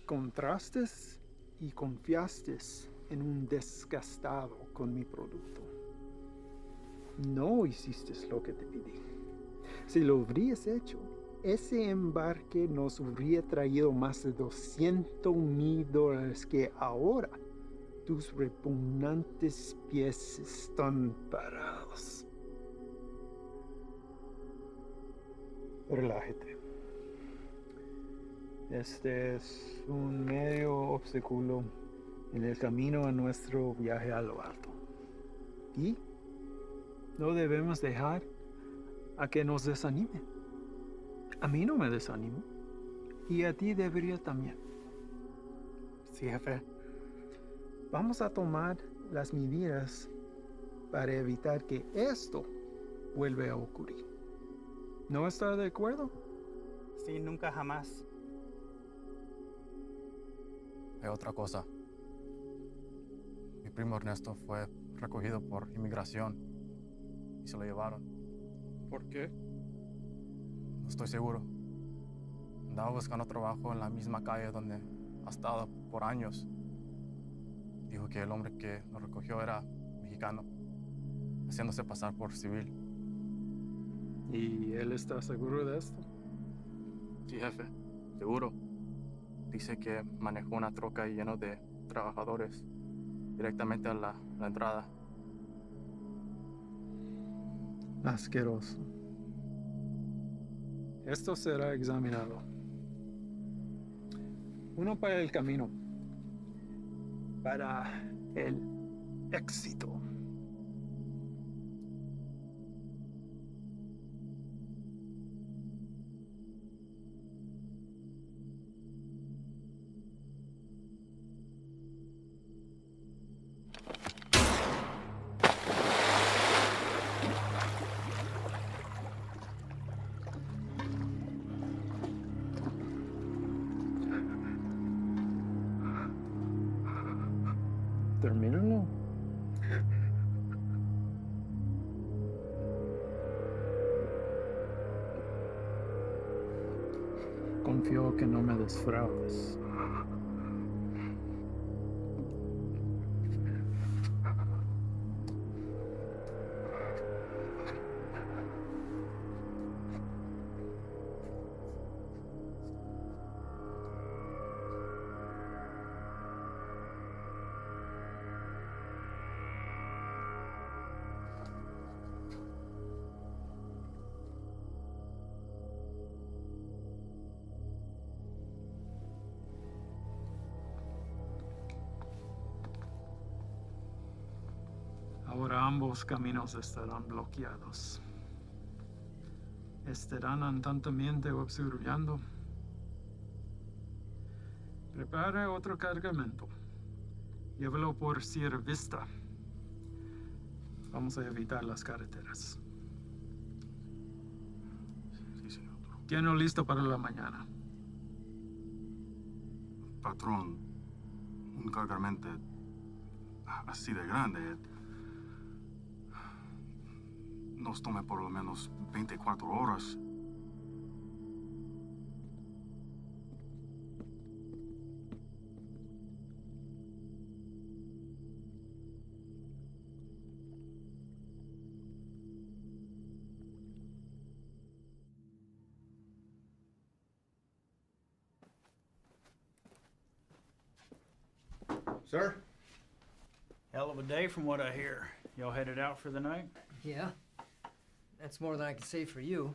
Contrastes y confiaste en un desgastado con mi producto. No hiciste lo que te pedí. Si lo hubieras hecho, ese embarque nos hubiera traído más de $200,000 que ahora tus repugnantes pies están parados. Relájate. Este es un medio obstáculo en el camino a nuestro viaje a lo alto. Y no debemos dejar a que nos desanime. A mí no me desanimo. Y a ti debería también. Sí, jefe. Vamos a tomar las medidas para evitar que esto vuelva a ocurrir. ¿No estás de acuerdo? Sí, nunca jamás. Hay otra cosa. Mi primo Ernesto fue recogido por inmigración y se lo llevaron. ¿Por qué? No estoy seguro. Andaba buscando trabajo en la misma calle donde ha estado por años. Dijo que el hombre que lo recogió era mexicano, haciéndose pasar por civil. ¿Y él está seguro de esto? Sí, jefe, seguro. Dice que manejó una troca llena de trabajadores directamente a la entrada. Asqueroso. Esto será examinado. Uno para el camino. Para el éxito. Termínalo. Confío que no me defraudes. Ahora ambos caminos estarán bloqueados. Estarán atentamente observando. Prepare otro cargamento. Llévelo por Sierra Vista. Vamos a evitar las carreteras. Sí, señor. Tiene listo para la mañana. Patrón, un cargamento así de grande nos tome por lo menos 24 horas. Sir? Hell of a day from what I hear. Y'all headed out for the night? Yeah. That's more than I can say for you.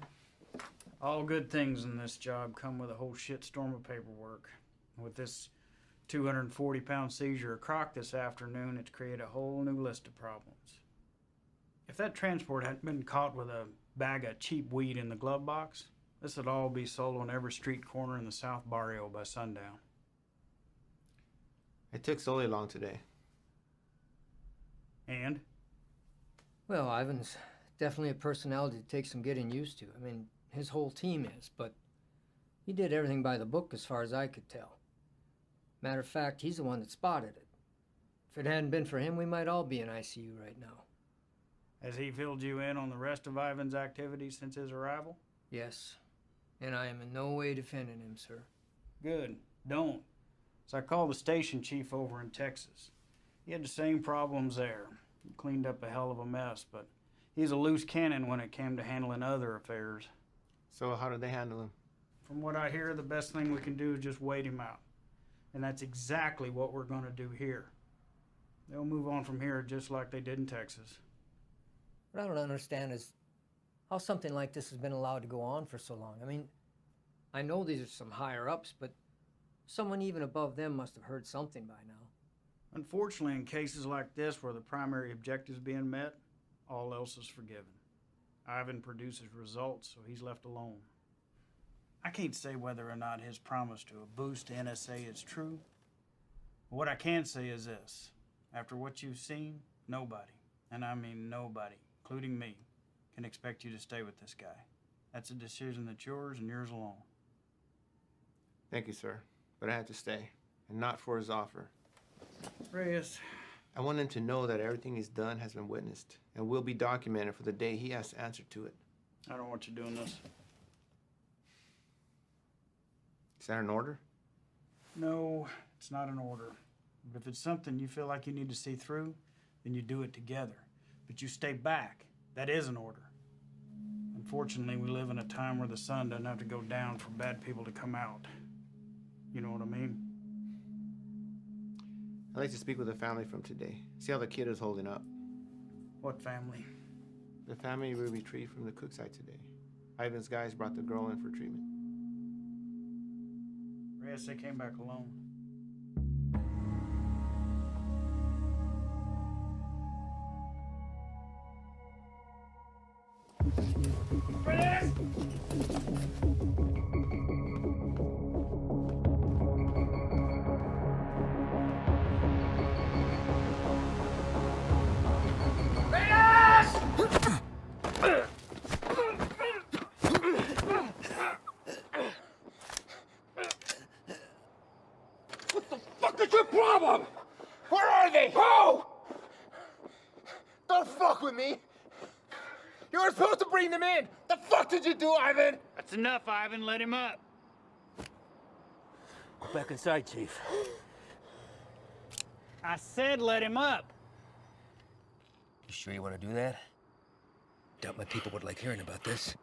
All good things in this job come with a whole shitstorm of paperwork. With this 240-pound seizure of croc this afternoon, it's created a whole new list of problems. If that transport hadn't been caught with a bag of cheap weed in the glove box, this would all be sold on every street corner in the South Barrio by sundown. It took Sully long today. And? Well, Ivan's definitely a personality that takes some getting used to. I mean, his whole team is, but he did everything by the book as far as I could tell. Matter of fact, he's the one that spotted it. If it hadn't been for him, we might all be in ICU right now. Has he filled you in on the rest of Ivan's activities since his arrival? Yes, and I am in no way defending him, sir. Good. Don't. So I called the station chief over in Texas. He had the same problems there. He cleaned up a hell of a mess, but he's a loose cannon when it came to handling other affairs. So how did they handle him? From what I hear, the best thing we can do is just wait him out. And that's exactly what we're going to do here. They'll move on from here just like they did in Texas. What I don't understand is how something like this has been allowed to go on for so long. I mean, I know these are some higher-ups, but someone even above them must have heard something by now. Unfortunately, in cases like this where the primary objective is being met, all else is forgiven. Ivan produces results, so he's left alone. I can't say whether or not his promise to a boost to NSA is true. But what I can say is this. After what you've seen, nobody, and I mean nobody, including me, can expect you to stay with this guy. That's a decision that's yours and yours alone. Thank you, sir. But I had to stay, and not for his offer. Reyes, I want him to know that everything he's done has been witnessed and will be documented for the day he has to answer to it. I don't want you doing this. Is that an order? No, it's not an order. But if it's something you feel like you need to see through, then you do it together. But you stay back. That is an order. Unfortunately, we live in a time where the sun doesn't have to go down for bad people to come out. You know what I mean? I'd like to speak with the family from today. See how the kid is holding up. What family? The family we retrieved from the cook site today. Ivan's guys brought the girl in for treatment. Reyes, they came back alone. Reyes! What the fuck is your problem? Where are they? Who? Don't fuck with me! You were supposed to bring them in! The fuck did you do, Ivan? That's enough, Ivan. Let him up. Go back inside, Chief. I said let him up. You sure you want to do that? Doubt my people would like hearing about this.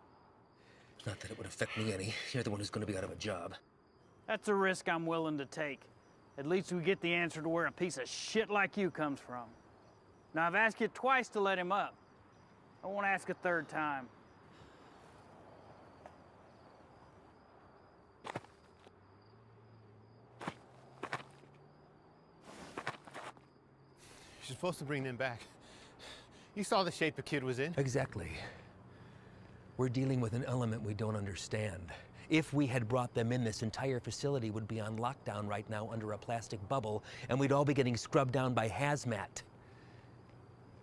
Not that it would affect me any. You're the one who's going to be out of a job. That's a risk I'm willing to take. At least we get the answer to where a piece of shit like you comes from. Now, I've asked you twice to let him up. I won't ask a third time. You're supposed to bring them back. You saw the shape the kid was in. Exactly. We're dealing with an element we don't understand. If we had brought them in, this entire facility would be on lockdown right now under a plastic bubble, and we'd all be getting scrubbed down by hazmat.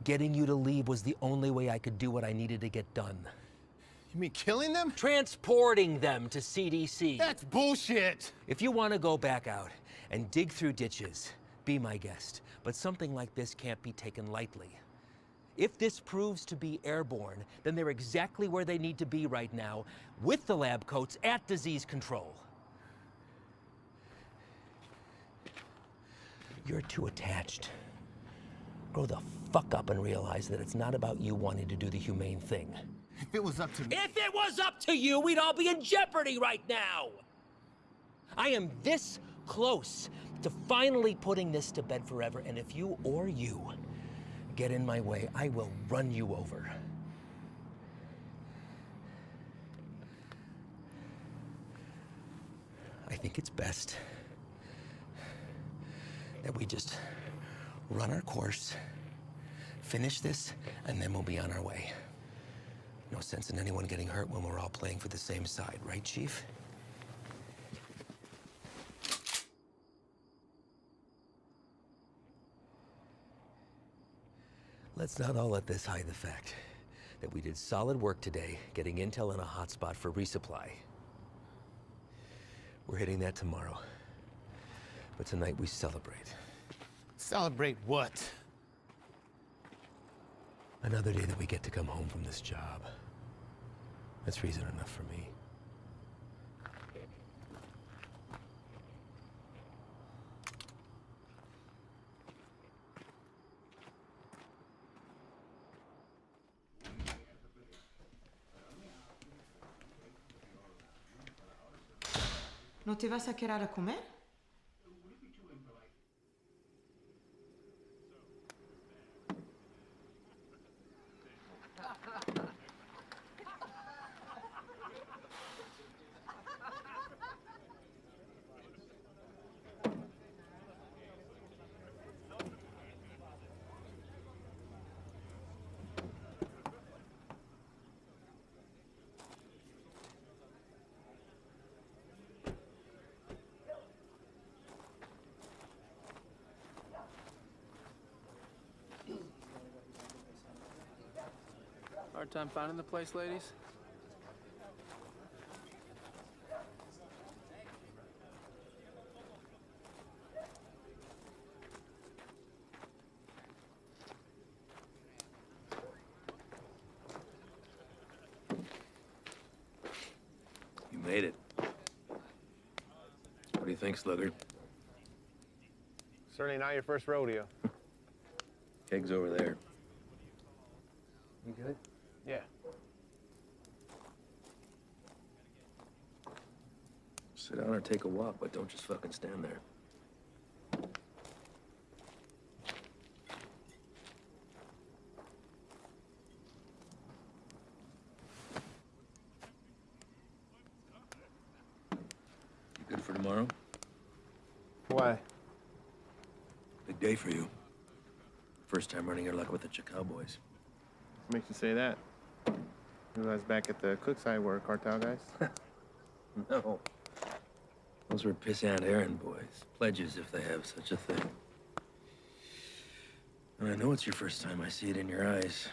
Getting you to leave was the only way I could do what I needed to get done. You mean killing them? Transporting them to CDC. That's bullshit! If you want to go back out and dig through ditches, be my guest. But something like this can't be taken lightly. If this proves to be airborne, then they're exactly where they need to be right now, with the lab coats at disease control. You're too attached. Grow the fuck up and realize that it's not about you wanting to do the humane thing. If it was up to me... If it was up to you, we'd all be in jeopardy right now! I am this close to finally putting this to bed forever, and if you or you get in my way, I will run you over. I think it's best that we just run our course, finish this, and then we'll be on our way. No sense in anyone getting hurt when we're all playing for the same side, right, Chief? Let's not all let this hide the fact that we did solid work today getting intel in a hotspot for resupply. We're hitting that tomorrow. But tonight we celebrate. Celebrate what? Another day that we get to come home from this job. That's reason enough for me. ¿No te vas a quedar a comer? Hard time finding the place, ladies? Made it. What do you think, Slugger? Certainly not your first rodeo. Keg's over there. You good? Yeah. Sit down or take a walk, but don't just fucking stand there. You good for tomorrow? Why? Big day for you. First time running your luck with the Cowboys. What makes you say that? You guys back at the Cookside were cartel guys? No. Those were pissant errand boys. Pledges, if they have such a thing. And I know it's your first time. I see it in your eyes.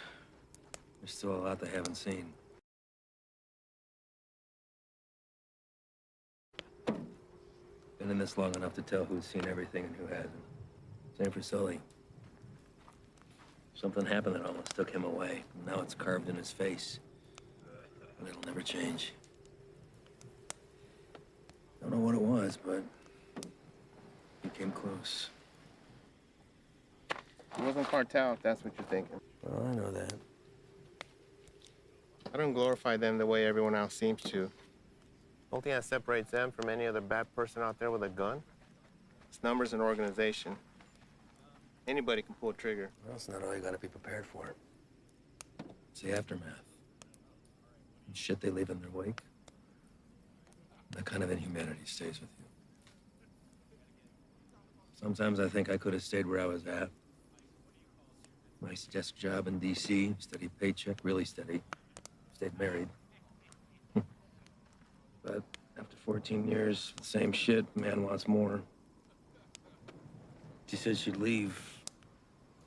There's still a lot they haven't seen. Been in this long enough to tell who's seen everything and who hasn't. Same for Sully. Something happened that almost took him away. Now it's carved in his face. And it'll never change. Don't know what it was, but he came close. It wasn't cartel, if that's what you're thinking. Well, I know that. I don't glorify them the way everyone else seems to. Only thing that separates them from any other bad person out there with a gun? It's numbers and organization. Anybody can pull a trigger. Well, it's not all you gotta be prepared for. It's the aftermath. The shit they leave in their wake. That kind of inhumanity stays with you. Sometimes I think I could have stayed where I was at. Nice desk job in D.C., steady paycheck, really steady. Stayed married. But after 14 years, same shit, man wants more. She said she'd leave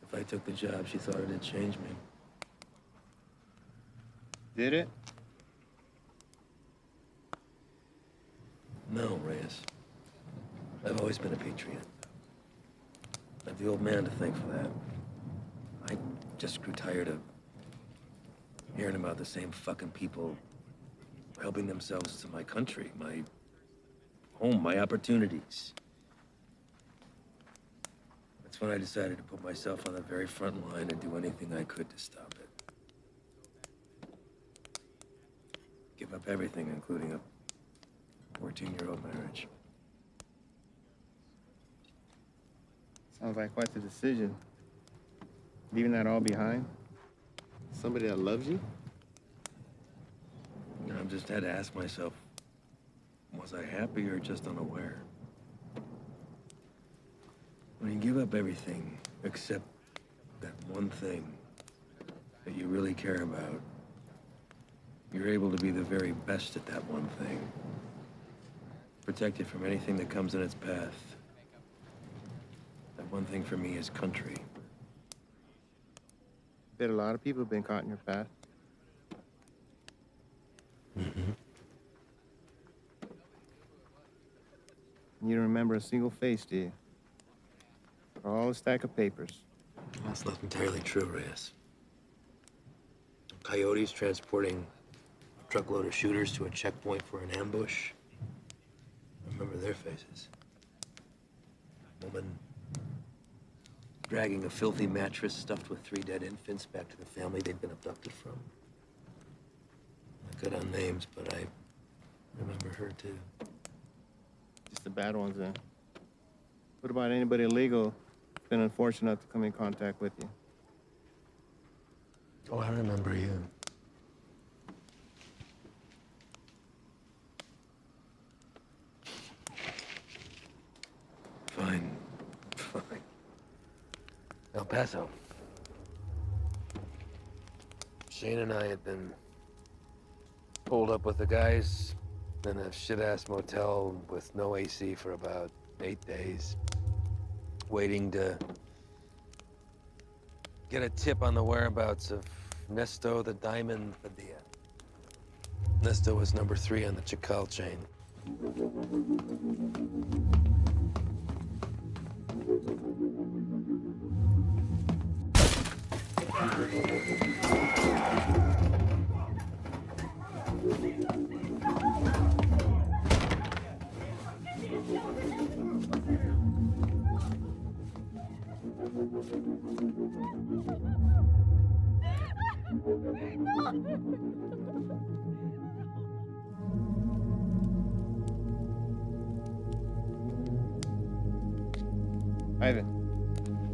if I took the job. She thought it'd change me. Did it? No, Reyes. I've always been a patriot. I have the old man to thank for that. I just grew tired of hearing about the same fucking people helping themselves to my country, my home, my opportunities. That's when I decided to put myself on the very front line and do anything I could to stop it. Give up everything, including a 14-year-old marriage. Sounds like quite the decision. Leaving that all behind? Somebody that loves you? I've just had to ask myself, was I happy or just unaware? When you give up everything except that one thing that you really care about, you're able to be the very best at that one thing. Protect it from anything that comes in its path. That one thing for me is country. Bet a lot of people have been caught in your path. Mm-hmm. You don't remember a single face, do you? All a stack of papers. That's not entirely true, Reyes. Coyotes transporting a truckload of shooters to a checkpoint for an ambush. I remember their faces. Woman dragging a filthy mattress stuffed with 3 dead infants back to the family they'd been abducted from. I cut on names, but I remember her too. Just the bad ones, then. What about anybody illegal who's been unfortunate enough to come in contact with you? Oh, I remember you. Fine. El Paso. Shane and I had been pulled up with the guys in a shit-ass motel with no AC for about 8 days, waiting to get a tip on the whereabouts of Nesto the Diamond Padilla. Nesto was number 3 on the Chacal chain. Ivan.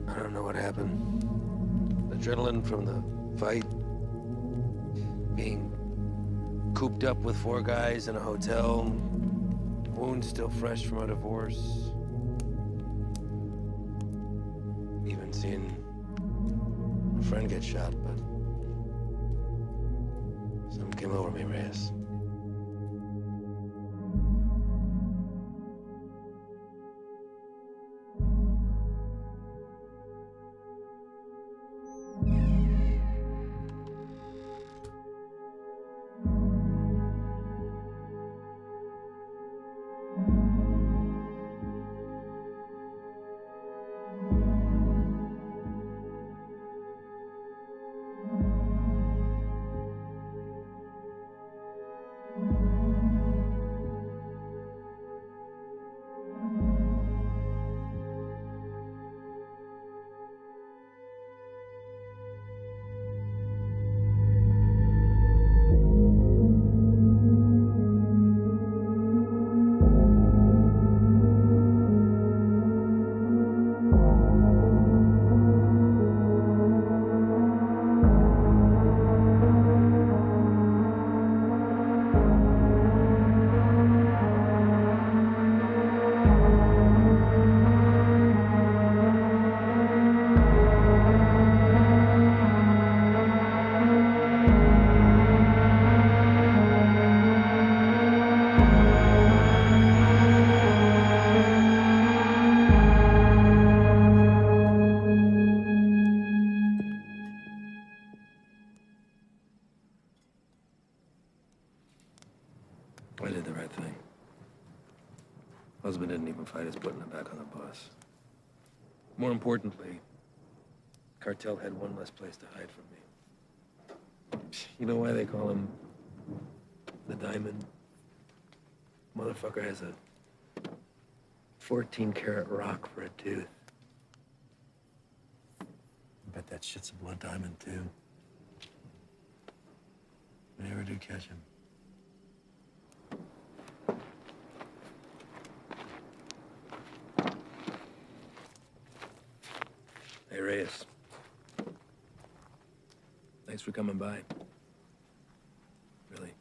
I don't know what happened. Adrenaline from the fight. Being cooped up with 4 guys in a hotel. Wounds still fresh from a divorce. Even seeing a friend get shot, but something came over me, Reyes. I did the right thing. Husband didn't even fight us putting him back on the bus. More importantly, cartel had one less place to hide from me. You know why they call him the Diamond? Motherfucker has a 14-karat rock for a tooth. I bet that shit's a blood diamond, too. I never did catch him. Hey, Reyes. Thanks for coming by. Really.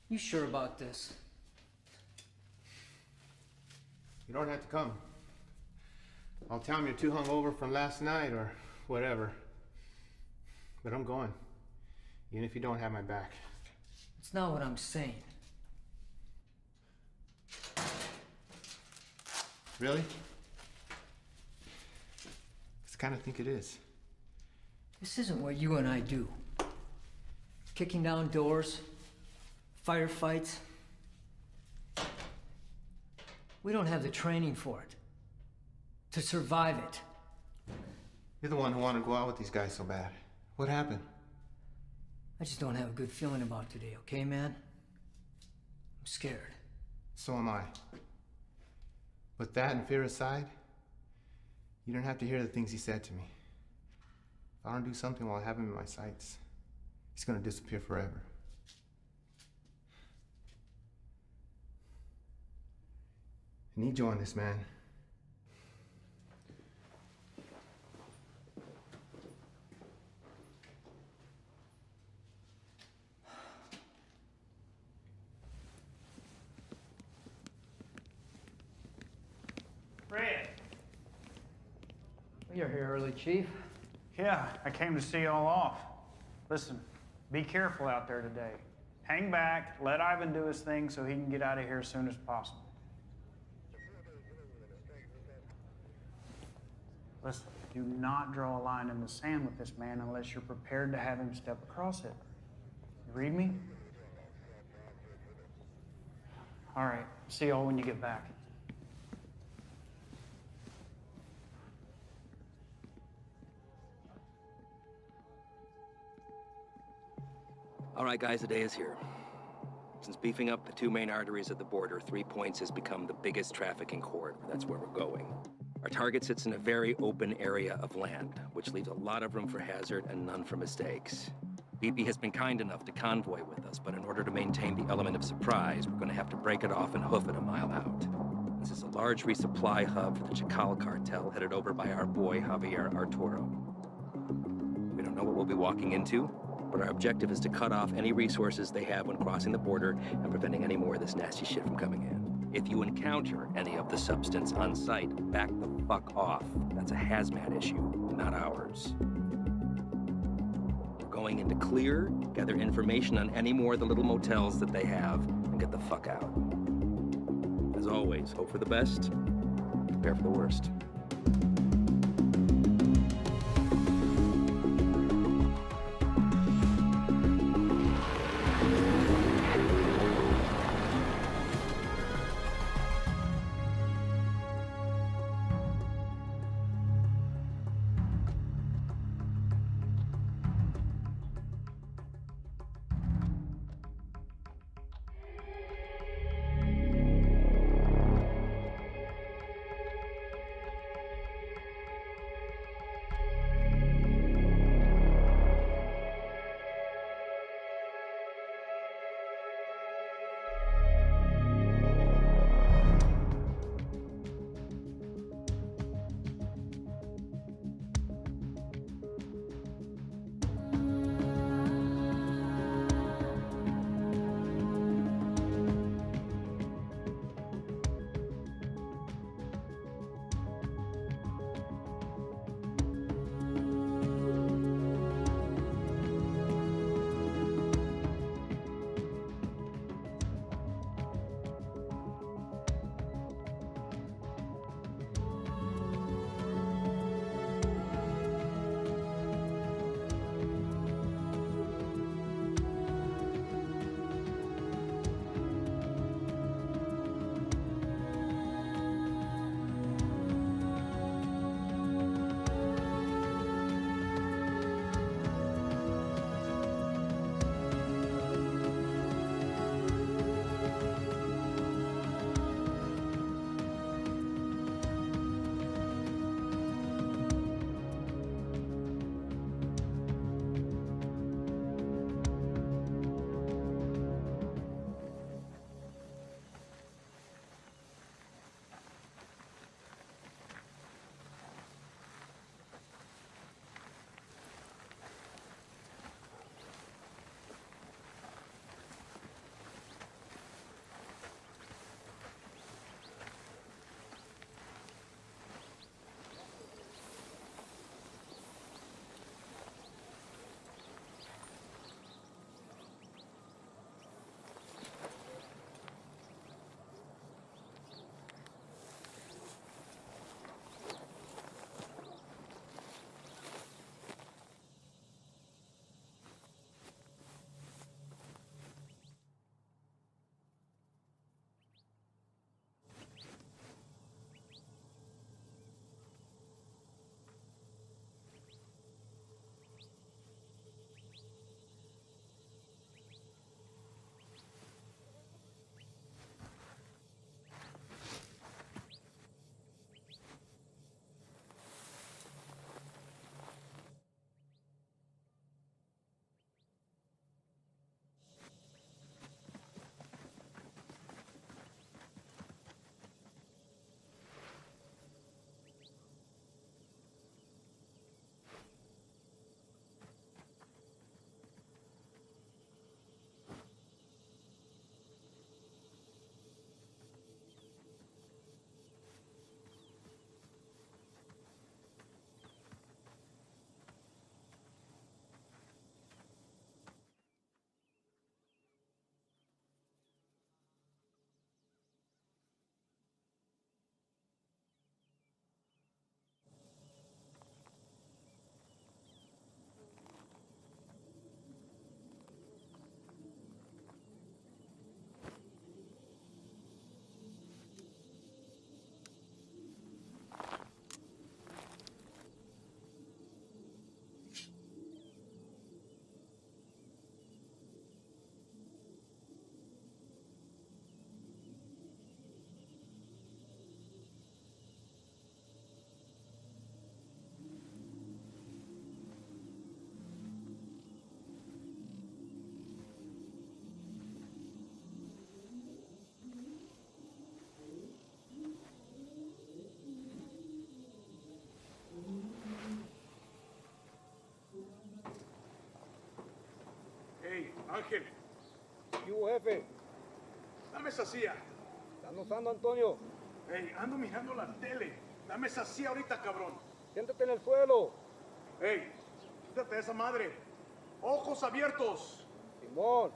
You sure about this? You don't have to come. I'll tell him you're too hungover from last night or whatever. But I'm going, even if you don't have my back. It's not what I'm saying. Really? I kind of think it is. This isn't what you and I do. Kicking down doors, firefights. We don't have the training for it. To survive it. You're the one who wanted to go out with these guys so bad. What happened? I just don't have a good feeling about today, okay, man? I'm scared. So am I. But that and fear aside, you don't have to hear the things he said to me. If I don't do something while I have him in my sights, he's gonna disappear forever. I need you on this, man. Fred. You're here early, Chief. Yeah, I came to see y'all off. Listen, be careful out there today. Hang back, let Ivan do his thing so he can get out of here as soon as possible. Listen, do not draw a line in the sand with this man unless you're prepared to have him step across it. You read me? All right, see y'all when you get back. All right, guys, the day is here. Since beefing up the two main arteries of the border, 3 Points has become the biggest trafficking corridor. That's where we're going. Our target sits in a very open area of land, which leaves a lot of room for hazard and none for mistakes. BP has been kind enough to convoy with us, but in order to maintain the element of surprise, we're going to have to break it off and hoof it a mile out. This is a large resupply hub for the Chacal cartel, headed over by our boy, Javier Arturo. We don't know what we'll be walking into, but our objective is to cut off any resources they have when crossing the border and preventing any more of this nasty shit from coming in. If you encounter any of the substance on site, back the fuck off. That's a hazmat issue, not ours. We're going into clear, gather information on any more of the little motels that they have, and get the fuck out. As always, hope for the best, prepare for the worst. Ángel. ¿Qué hubo, jefe? Dame esa silla. ¿Estás usando, Antonio? Ey, ando mirando la tele. Dame esa silla ahorita, cabrón. Siéntate en el suelo. Ey, quítate de esa madre. Ojos abiertos. Simón.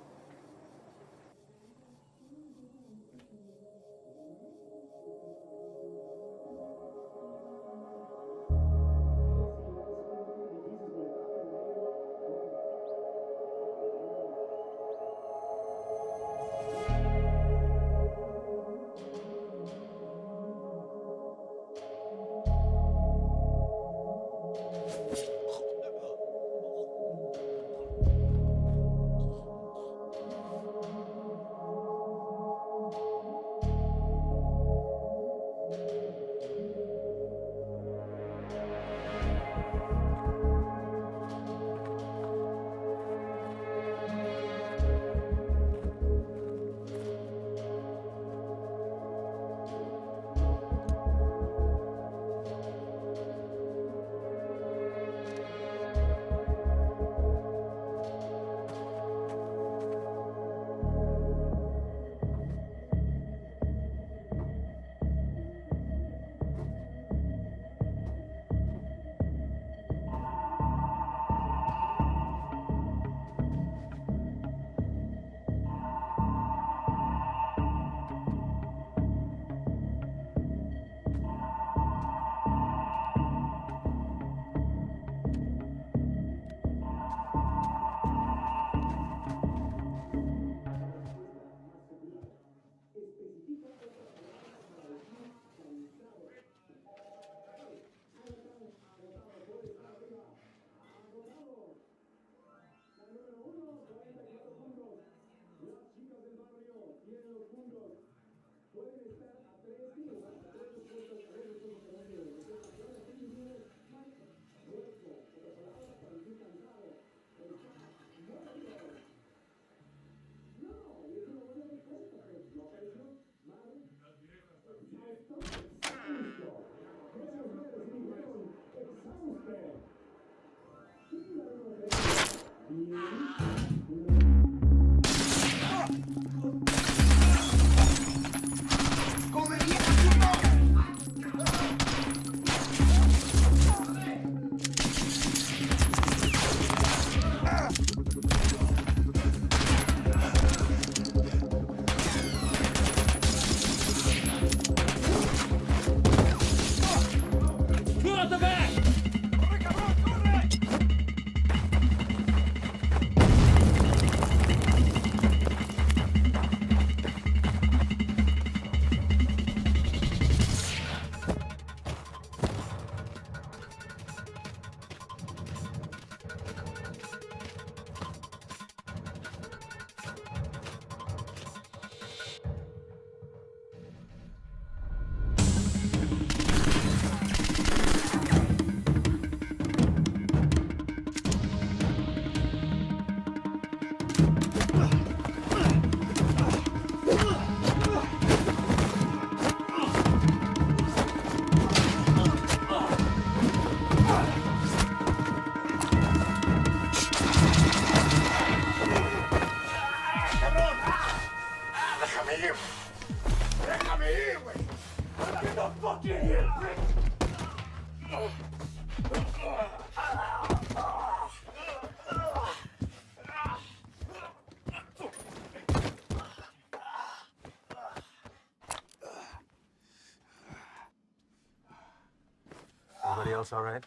Everybody else all right?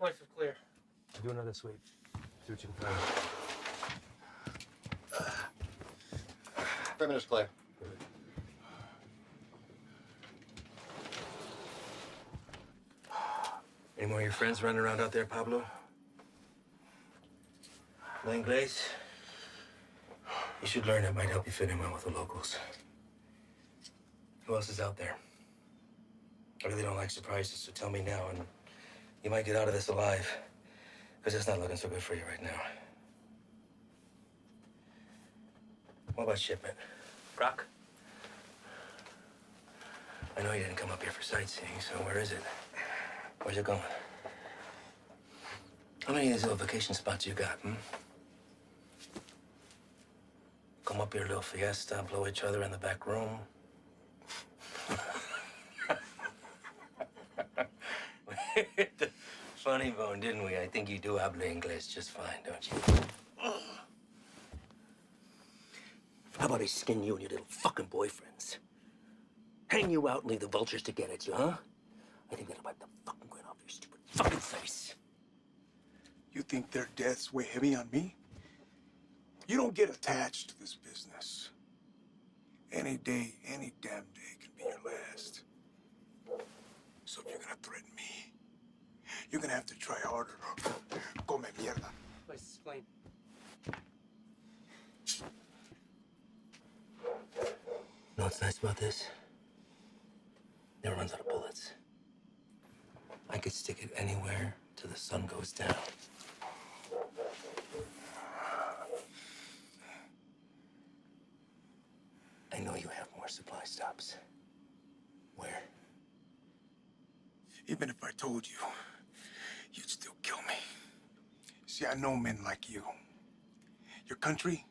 Lights are clear. Do another sweep. See what you can find. 5 minutes clear. Any more of your friends running around out there, Pablo? No Inglés? You should learn. It might help you fit in well with the locals. Who else is out there? I really don't like surprises, so tell me now, and you might get out of this alive, because it's not looking so good for you right now. What about shipment? Brock? I know you didn't come up here for sightseeing, so where is it? Where's it going? How many of these little vacation spots you got, come up here, a little fiesta, blow each other in the back room. Funny bone, didn't we? I think you do habla English just fine, don't you? How about I skin you and your little fucking boyfriends? Hang you out and leave the vultures to get at you, huh? I think that'll wipe the fucking grin off your stupid fucking face. You think their deaths weigh heavy on me? You don't get attached to this business. Any day, any damn day can be your last. So if you're gonna threaten me, you're gonna have to try harder. Come mierda. Let's explain. Know what's nice about this? Never runs out of bullets. I could stick it anywhere till the sun goes down. I know you have more supply stops. Where? Even if I told you, you'd still kill me. See, I know men like you. Your country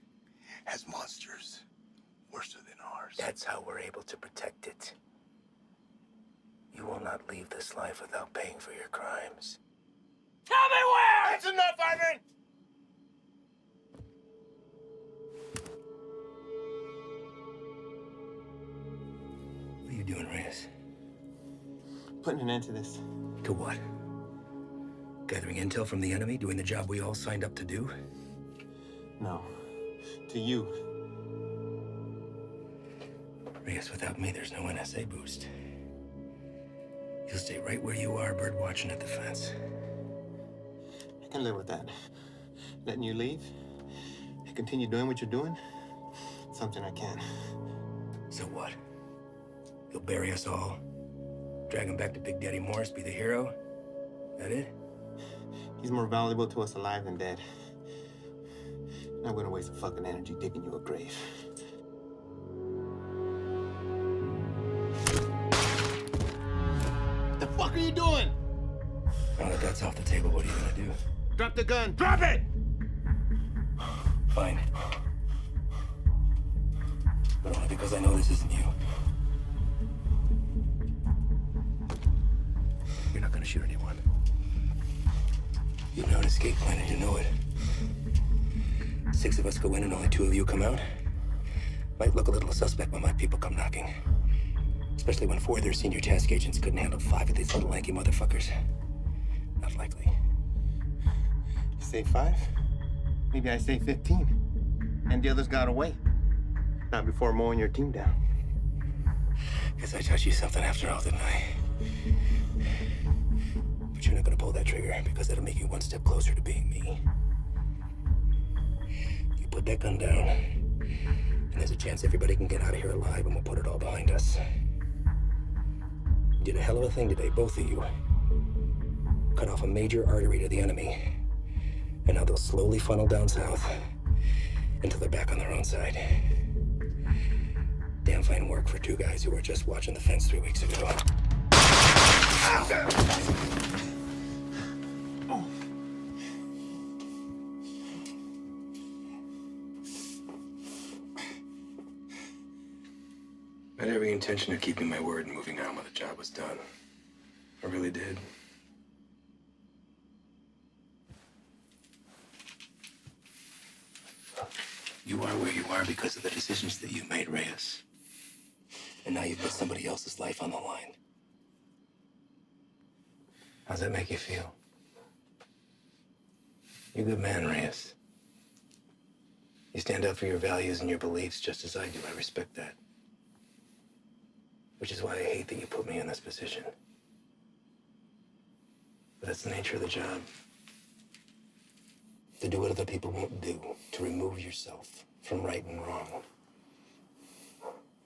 has monsters worse than ours. That's how we're able to protect it. You will not leave this life without paying for your crimes. Tell me where! That's enough, Ivan! What are you doing, Reyes? Putting an end to this. To what? Gathering intel from the enemy, doing the job we all signed up to do? No. To you. Reyes, without me, there's no NSA boost. You'll stay right where you are, bird watching at the fence. I can live with that. Letting you leave and continue doing what you're doing, something I can. So what? You'll bury us all, drag him back to Big Daddy Morris, be the hero? That it? He's more valuable to us alive than dead. Not gonna waste the fucking energy digging you a grave. The fuck are you doing? Now that that's off the table, what are you gonna do? Drop the gun. Drop it! Fine. But only because I know this isn't you. You're not gonna shoot anyone. You've no escape plan and you know it. 6 of us go in and only 2 of you come out. Might look a little suspect when my people come knocking. Especially when 4 of their senior task agents couldn't handle 5 of these little lanky motherfuckers. Not likely. You say 5? Maybe I say 15. And the others got away. Not before mowing your team down. Guess I taught you something after all, didn't I? But you're not gonna pull that trigger because that'll make you 1 step closer to being me. You put that gun down, and there's a chance everybody can get out of here alive and we'll put it all behind us. You did a hell of a thing today, both of you. Cut off a major artery to the enemy. And now they'll slowly funnel down south until they're back on their own side. Damn fine work for 2 guys who were just watching the fence 3 weeks ago. I had every intention of keeping my word and moving on when the job was done. I really did. You are where you are because of the decisions that you made, Reyes. And now you've put somebody else's life on the line. How's that make you feel? You're a good man, Reyes. You stand up for your values and your beliefs just as I do. I respect that. Which is why I hate that you put me in this position. But that's the nature of the job. To do what other people won't do, to remove yourself from right and wrong.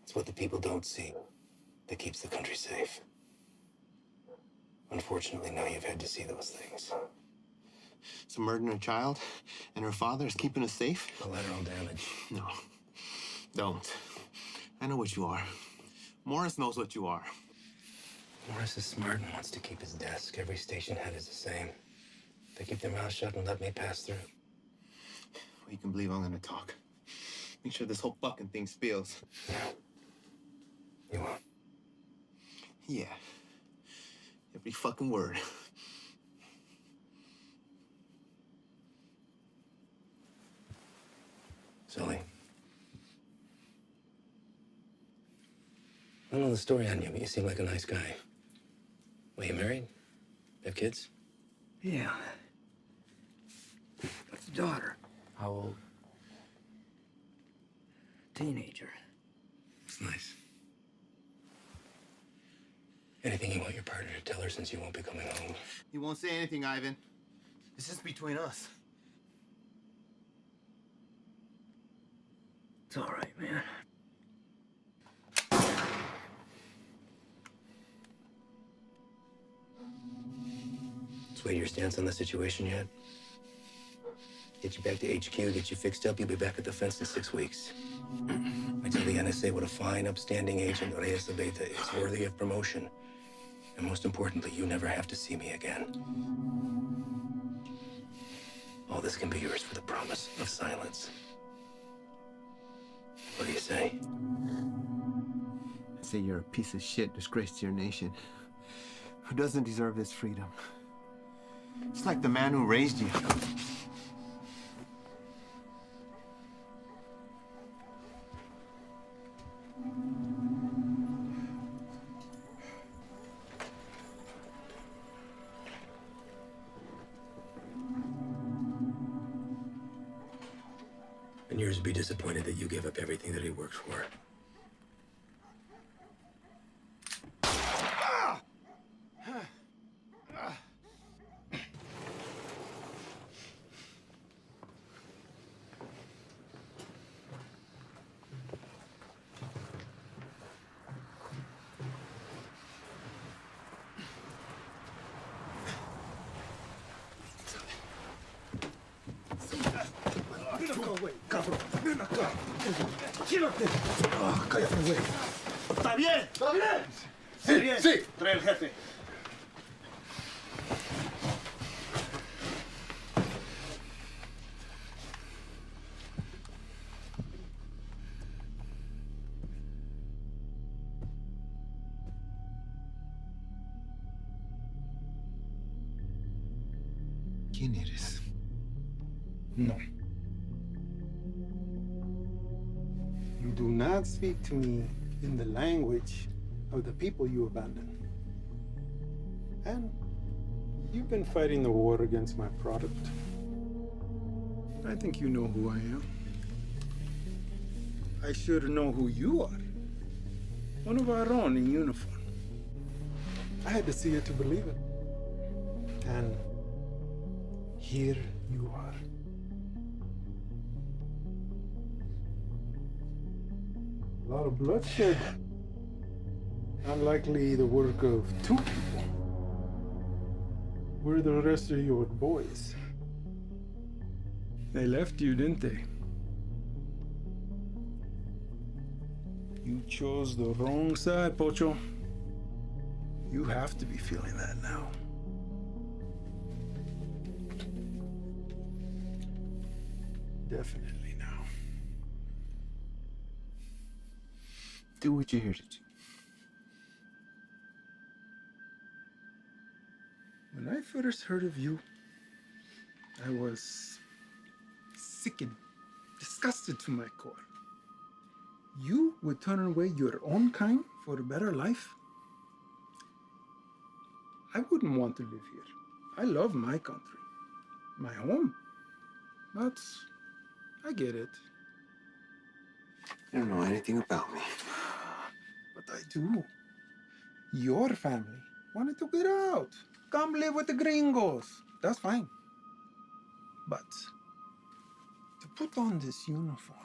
It's what the people don't see that keeps the country safe. Unfortunately, now you've had to see those things. So murdering a child and her father is keeping us safe? Collateral damage. No, don't. I know what you are. Morris knows what you are. Morris is smart and wants to keep his desk. Every station head is the same. They keep their mouths shut and let me pass through. Well, you can believe I'm gonna talk. Make sure this whole fucking thing spills. You won't. Yeah. Every fucking word. Sully. I don't know the story on you, but you seem like a nice guy. Well, you married? Have kids? Yeah. What's the daughter? How old? Teenager. It's nice. Anything you want your partner to tell her since you won't be coming home? He won't say anything, Ivan. It's just between us. It's all right, man. Sway your stance on the situation yet? Get you back to HQ, get you fixed up, you'll be back at the fence in 6 weeks. I tell the NSA what a fine, upstanding agent Reyes Abeta is, worthy of promotion. And most importantly, you never have to see me again. All this can be yours for the promise of silence. What do you say? I say you're a piece of shit, disgrace to your nation, who doesn't deserve this freedom. It's like the man who raised you. And yours would be disappointed that you gave up everything that he worked for. Cállate, güey. ¿Está bien? ¿Está bien? Sí, bien. Sí. Trae el jefe. ¿Quién eres? No. You do not speak to me in the language of the people you abandoned. And you've been fighting the war against my product. I think you know who I am. I should know who you are. One of our own in uniform. I had to see it to believe it. And here you are. A lot of bloodshed. Unlikely the work of two people. Where are the rest of your boys? They left you, didn't they? You chose the wrong side, Pocho. You have to be feeling that now. Definitely now. Do what you're here to do. When I first heard of you, I was sickened, disgusted to my core. You would turn away your own kind for a better life? I wouldn't want to live here. I love my country, my home. But I get it. You don't know anything about me. But I do. Your family wanted to get out. Come live with the gringos. That's fine. But to put on this uniform,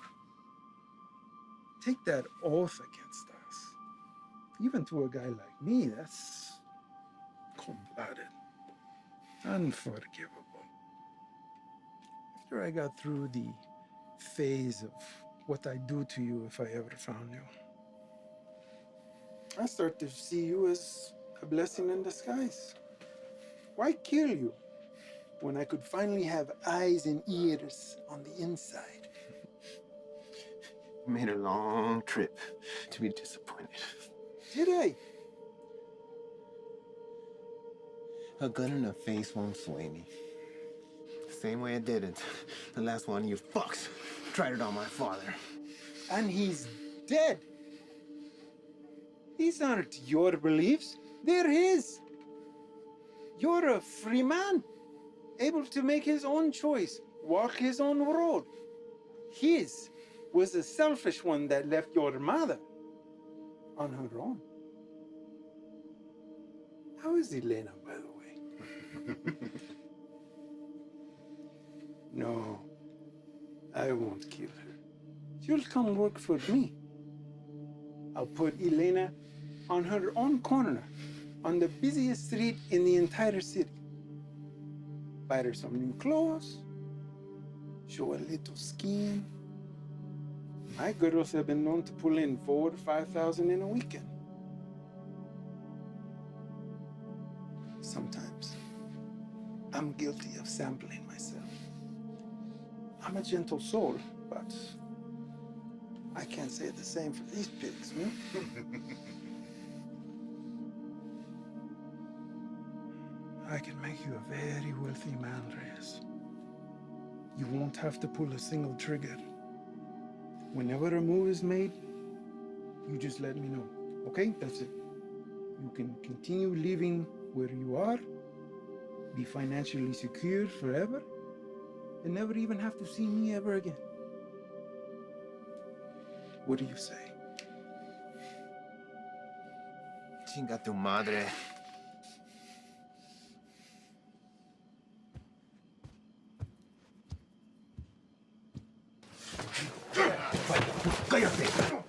take that oath against us, even to a guy like me, that's cold-blooded, unforgivable. After I got through the phase of what I'd do to you if I ever found you, I start to see you as a blessing in disguise. Why kill you when I could finally have eyes and ears on the inside? Made a long trip to be disappointed. Did I? A gun in the face won't sway me. Same way it didn't. The last one of you fucks tried it on my father. And he's dead. These aren't your beliefs, they're his. You're a free man, able to make his own choice, walk his own road. His was a selfish one that left your mother on her own. How is Elena, by the way? No, I won't kill her. She'll come work for me. I'll put Elena on her own corner, on the busiest street in the entire city. Buy her some new clothes, show a little skin. My girls have been known to pull in 4,000 to 5,000 in a weekend. Sometimes I'm guilty of sampling myself. I'm a gentle soul, but I can't say the same for these pigs, hmm? I can make you a very wealthy man, Reyes. You won't have to pull a single trigger. Whenever a move is made, you just let me know, okay? That's it. You can continue living where you are, be financially secure forever, and never even have to see me ever again. What do you say? Chinga tu madre. ¡Cállate!